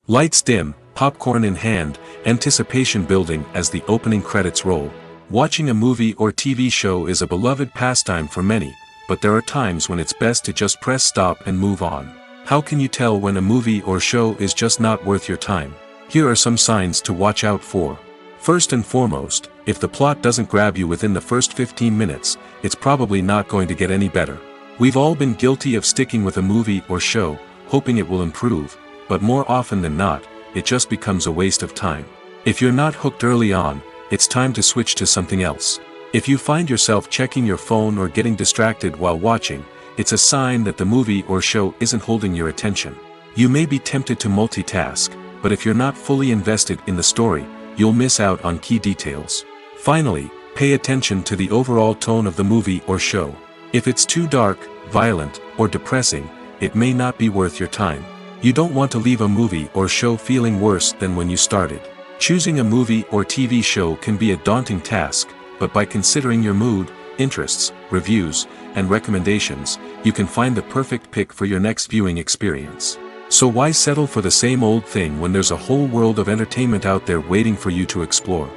A: Lights dim, popcorn in hand, anticipation building as the opening credits roll. Watching a movie or TV show is a beloved pastime for many, but there are times when it's best to just press stop and move on. How can you tell when a movie or show is just not worth your time? Here are some signs to watch out for. First and foremost, if the plot doesn't grab you within the first 15 minutes, it's probably not going to get any better. We've all been guilty of sticking with a movie or show, hoping it will improve, but more often than not, it just becomes a waste of time. If you're not hooked early on, it's time to switch to something else. If you find yourself checking your phone or getting distracted while watching, it's a sign that the movie or show isn't holding your attention. You may be tempted to multitask, but if you're not fully invested in the story, you'll miss out on key details. Finally, pay attention to the overall tone of the movie or show. If it's too dark, violent, or depressing, it may not be worth your time. You don't want to leave a movie or show feeling worse than when you started. Choosing a movie or TV show can be a daunting task, but by considering your mood, interests, reviews, and recommendations, you can find the perfect pick for your next viewing experience. So why settle for the same old thing when there's a whole world of entertainment out there waiting for you to explore?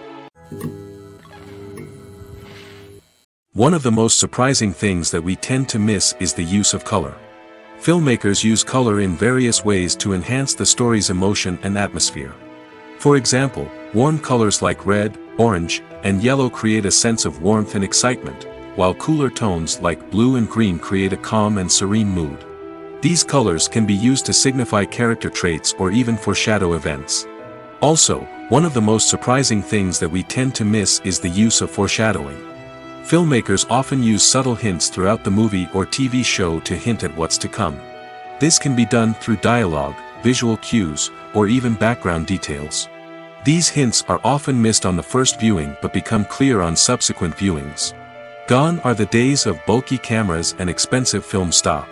A: One of the most surprising things that we tend to miss is the use of color. Filmmakers use color in various ways to enhance the story's emotion and atmosphere. For example, warm colors like red, orange, and yellow create a sense of warmth and excitement, while cooler tones like blue and green create a calm and serene mood. These colors can be used to signify character traits or even foreshadow events. Also, one of the most surprising things that we tend to miss is the use of foreshadowing. Filmmakers often use subtle hints throughout the movie or TV show to hint at what's to come. This can be done through dialogue, visual cues, or even background details. These hints are often missed on the first viewing but become clear on subsequent viewings. Gone are the days of bulky cameras and expensive film stock.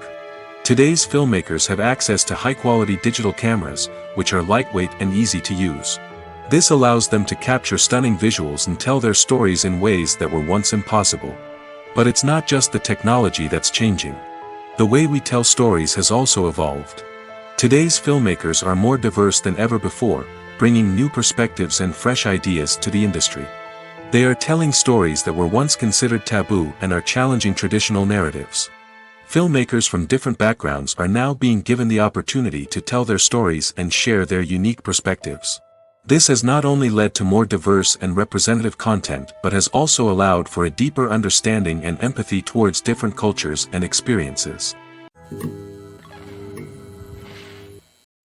A: Today's filmmakers have access to high-quality digital cameras, which are lightweight and easy to use. This allows them to capture stunning visuals and tell their stories in ways that were once impossible. But it's not just the technology that's changing. The way we tell stories has also evolved. Today's filmmakers are more diverse than ever before, bringing new perspectives and fresh ideas to the industry. They are telling stories that were once considered taboo and are challenging traditional narratives. Filmmakers from different backgrounds are now being given the opportunity to tell their stories and share their unique perspectives. This has not only led to more diverse and representative content but has also allowed for a deeper understanding and empathy towards different cultures and experiences.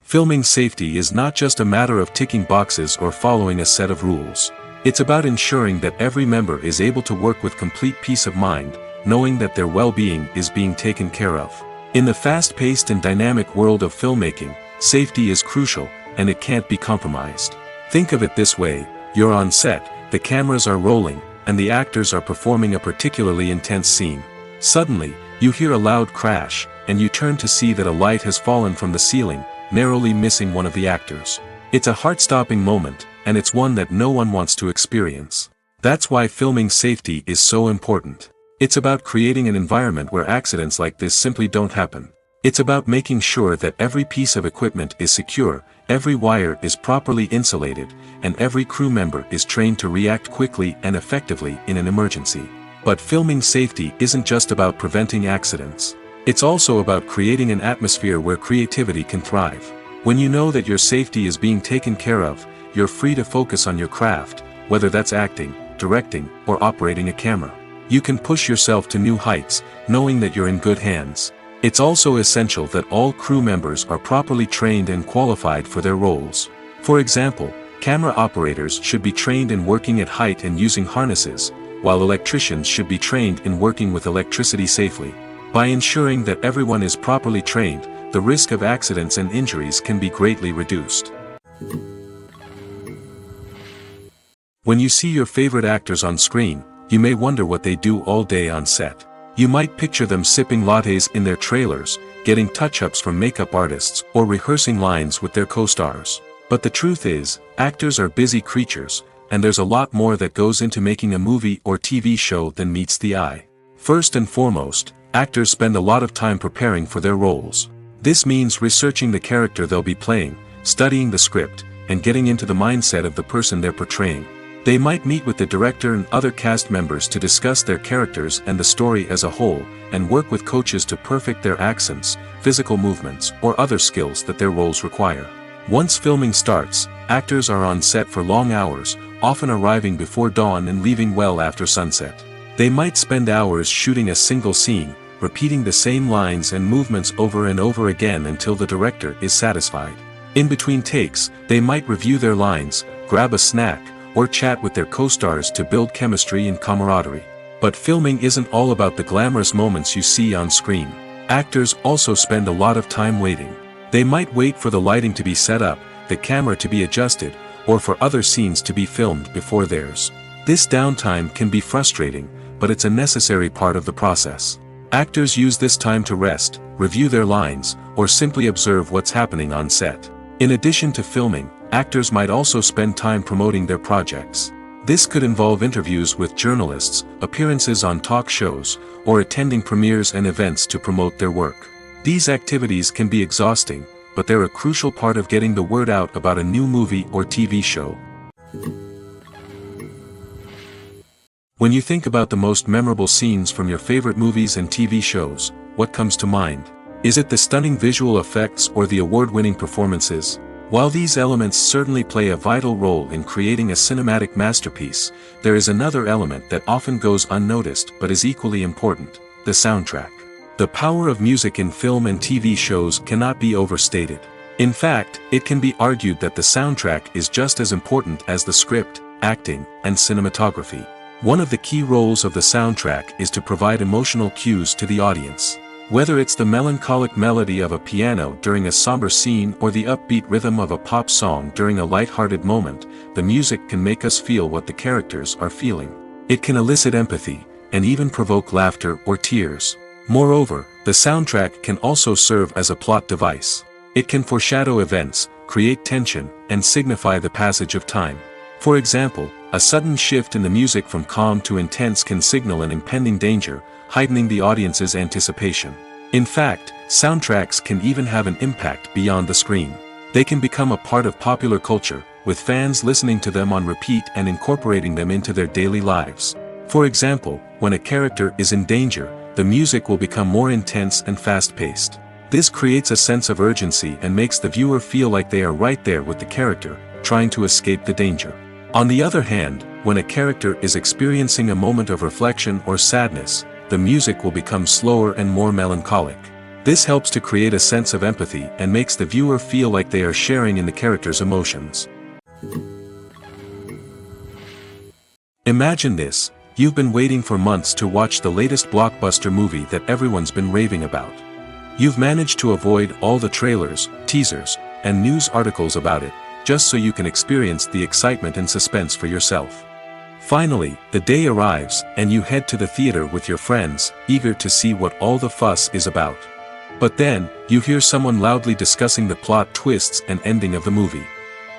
A: Filming safety is not just a matter of ticking boxes or following a set of rules. It's about ensuring that every member is able to work with complete peace of mind, knowing that their well-being is being taken care of. In the fast-paced and dynamic world of filmmaking, safety is crucial, and it can't be compromised. Think of it this way: you're on set, the cameras are rolling, and the actors are performing a particularly intense scene. Suddenly, you hear a loud crash, and you turn to see that a light has fallen from the ceiling, narrowly missing one of the actors. It's a heart-stopping moment, and it's one that no one wants to experience. That's why filming safety is so important. It's about creating an environment where accidents like this simply don't happen. It's about making sure that every piece of equipment is secure, every wire is properly insulated, and every crew member is trained to react quickly and effectively in an emergency. But filming safety isn't just about preventing accidents. It's also about creating an atmosphere where creativity can thrive. When you know that your safety is being taken care of, you're free to focus on your craft, whether that's acting, directing, or operating a camera. You can push yourself to new heights, knowing that you're in good hands. It's also essential that all crew members are properly trained and qualified for their roles. For example, camera operators should be trained in working at height and using harnesses, while electricians should be trained in working with electricity safely. By ensuring that everyone is properly trained, the risk of accidents and injuries can be greatly reduced. When you see your favorite actors on screen, you may wonder what they do all day on set. You might picture them sipping lattes in their trailers, getting touch-ups from makeup artists, or rehearsing lines with their co-stars. But the truth is, actors are busy creatures, and there's a lot more that goes into making a movie or TV show than meets the eye. First and foremost, actors spend a lot of time preparing for their roles. This means researching the character they'll be playing, studying the script, and getting into the mindset of the person they're portraying. They might meet with the director and other cast members to discuss their characters and the story as a whole, and work with coaches to perfect their accents, physical movements, or other skills that their roles require. Once filming starts, actors are on set for long hours, often arriving before dawn and leaving well after sunset. They might spend hours shooting a single scene, repeating the same lines and movements over and over again until the director is satisfied. In between takes, they might review their lines, grab a snack, or chat with their co-stars to build chemistry and camaraderie. But filming isn't all about the glamorous moments you see on screen. Actors also spend a lot of time waiting. They might wait for the lighting to be set up, the camera to be adjusted, or for other scenes to be filmed before theirs. This downtime can be frustrating, but it's a necessary part of the process. Actors use this time to rest, review their lines, or simply observe what's happening on set. In addition to filming, actors might also spend time promoting their projects. This could involve interviews with journalists, appearances on talk shows, or attending premieres and events to promote their work. These activities can be exhausting, but they're a crucial part of getting the word out about a new movie or TV show. When you think about the most memorable scenes from your favorite movies and TV shows, what comes to mind? Is it the stunning visual effects or the award-winning performances? While these elements certainly play a vital role in creating a cinematic masterpiece, there is another element that often goes unnoticed but is equally important: the soundtrack. The power of music in film and TV shows cannot be overstated. In fact, it can be argued that the soundtrack is just as important as the script, acting, and cinematography. One of the key roles of the soundtrack is to provide emotional cues to the audience. Whether it's the melancholic melody of a piano during a somber scene or the upbeat rhythm of a pop song during a light-hearted moment, the music can make us feel what the characters are feeling. It can elicit empathy, and even provoke laughter or tears. Moreover, the soundtrack can also serve as a plot device. It can foreshadow events, create tension, and signify the passage of time. For example, a sudden shift in the music from calm to intense can signal an impending danger, heightening the audience's anticipation. In fact, soundtracks can even have an impact beyond the screen. They can become a part of popular culture, with fans listening to them on repeat and incorporating them into their daily lives. For example, when a character is in danger, the music will become more intense and fast-paced. This creates a sense of urgency and makes the viewer feel like they are right there with the character, trying to escape the danger. On the other hand, when a character is experiencing a moment of reflection or sadness, the music will become slower and more melancholic. This helps to create a sense of empathy and makes the viewer feel like they are sharing in the character's emotions. Imagine this: you've been waiting for months to watch the latest blockbuster movie that everyone's been raving about. You've managed to avoid all the trailers, teasers, and news articles about it, just so you can experience the excitement and suspense for yourself. Finally, the day arrives, and you head to the theater with your friends, eager to see what all the fuss is about. But then, you hear someone loudly discussing the plot twists and ending of the movie.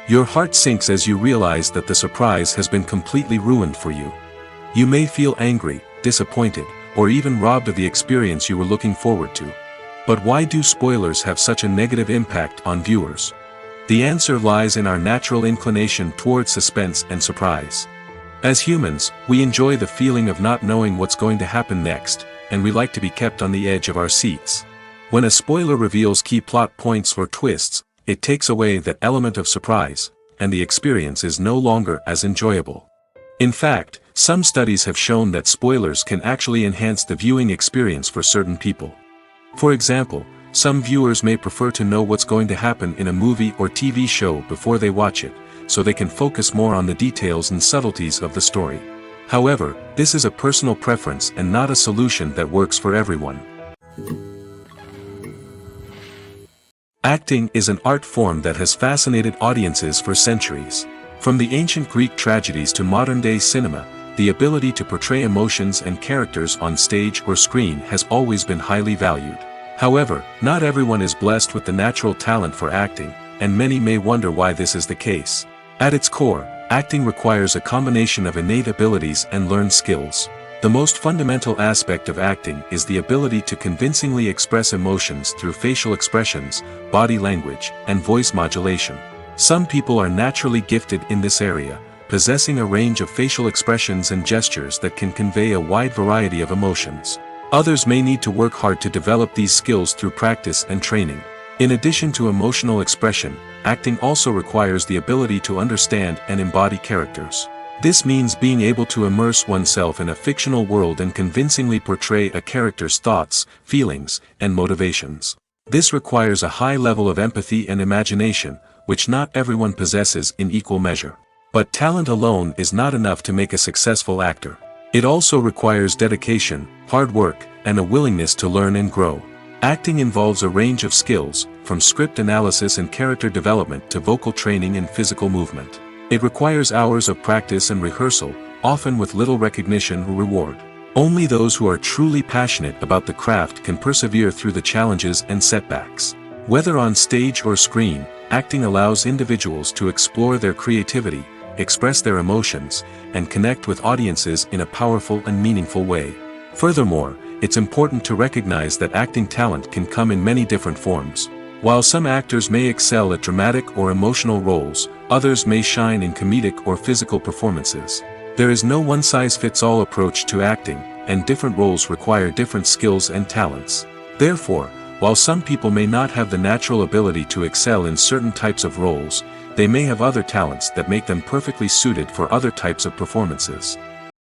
A: Your heart sinks as you realize that the surprise has been completely ruined for you. You may feel angry, disappointed, or even robbed of the experience you were looking forward to. But why do spoilers have such a negative impact on viewers? The answer lies in our natural inclination towards suspense and surprise. As humans, we enjoy the feeling of not knowing what's going to happen next, and we like to be kept on the edge of our seats. When a spoiler reveals key plot points or twists, it takes away that element of surprise, and the experience is no longer as enjoyable. In fact, some studies have shown that spoilers can actually enhance the viewing experience for certain people. For example, some viewers may prefer to know what's going to happen in a movie or TV show before they watch it, so they can focus more on the details and subtleties of the story. However, this is a personal preference and not a solution that works for everyone. Acting is an art form that has fascinated audiences for centuries. From the ancient Greek tragedies to modern-day cinema, the ability to portray emotions and characters on stage or screen has always been highly valued. However, not everyone is blessed with the natural talent for acting, and many may wonder why this is the case. At its core, acting requires a combination of innate abilities and learned skills. The most fundamental aspect of acting is the ability to convincingly express emotions through facial expressions, body language, and voice modulation. Some people are naturally gifted in this area, possessing a range of facial expressions and gestures that can convey a wide variety of emotions. Others may need to work hard to develop these skills through practice and training. In addition to emotional expression, acting also requires the ability to understand and embody characters. This means being able to immerse oneself in a fictional world and convincingly portray a character's thoughts, feelings, and motivations. This requires a high level of empathy and imagination, which not everyone possesses in equal measure. But talent alone is not enough to make a successful actor. It also requires dedication, hard work, and a willingness to learn and grow. Acting involves a range of skills, from script analysis and character development to vocal training and physical movement. It requires hours of practice and rehearsal, often with little recognition or reward. Only those who are truly passionate about the craft can persevere through the challenges and setbacks. Whether on stage or screen, acting allows individuals to explore their creativity, express their emotions, and connect with audiences in a powerful and meaningful way. Furthermore, it's important to recognize that acting talent can come in many different forms. While some actors may excel at dramatic or emotional roles, others may shine in comedic or physical performances. There is no one-size-fits-all approach to acting, and different roles require different skills and talents. Therefore, while some people may not have the natural ability to excel in certain types of roles, they may have other talents that make them perfectly suited for other types of performances.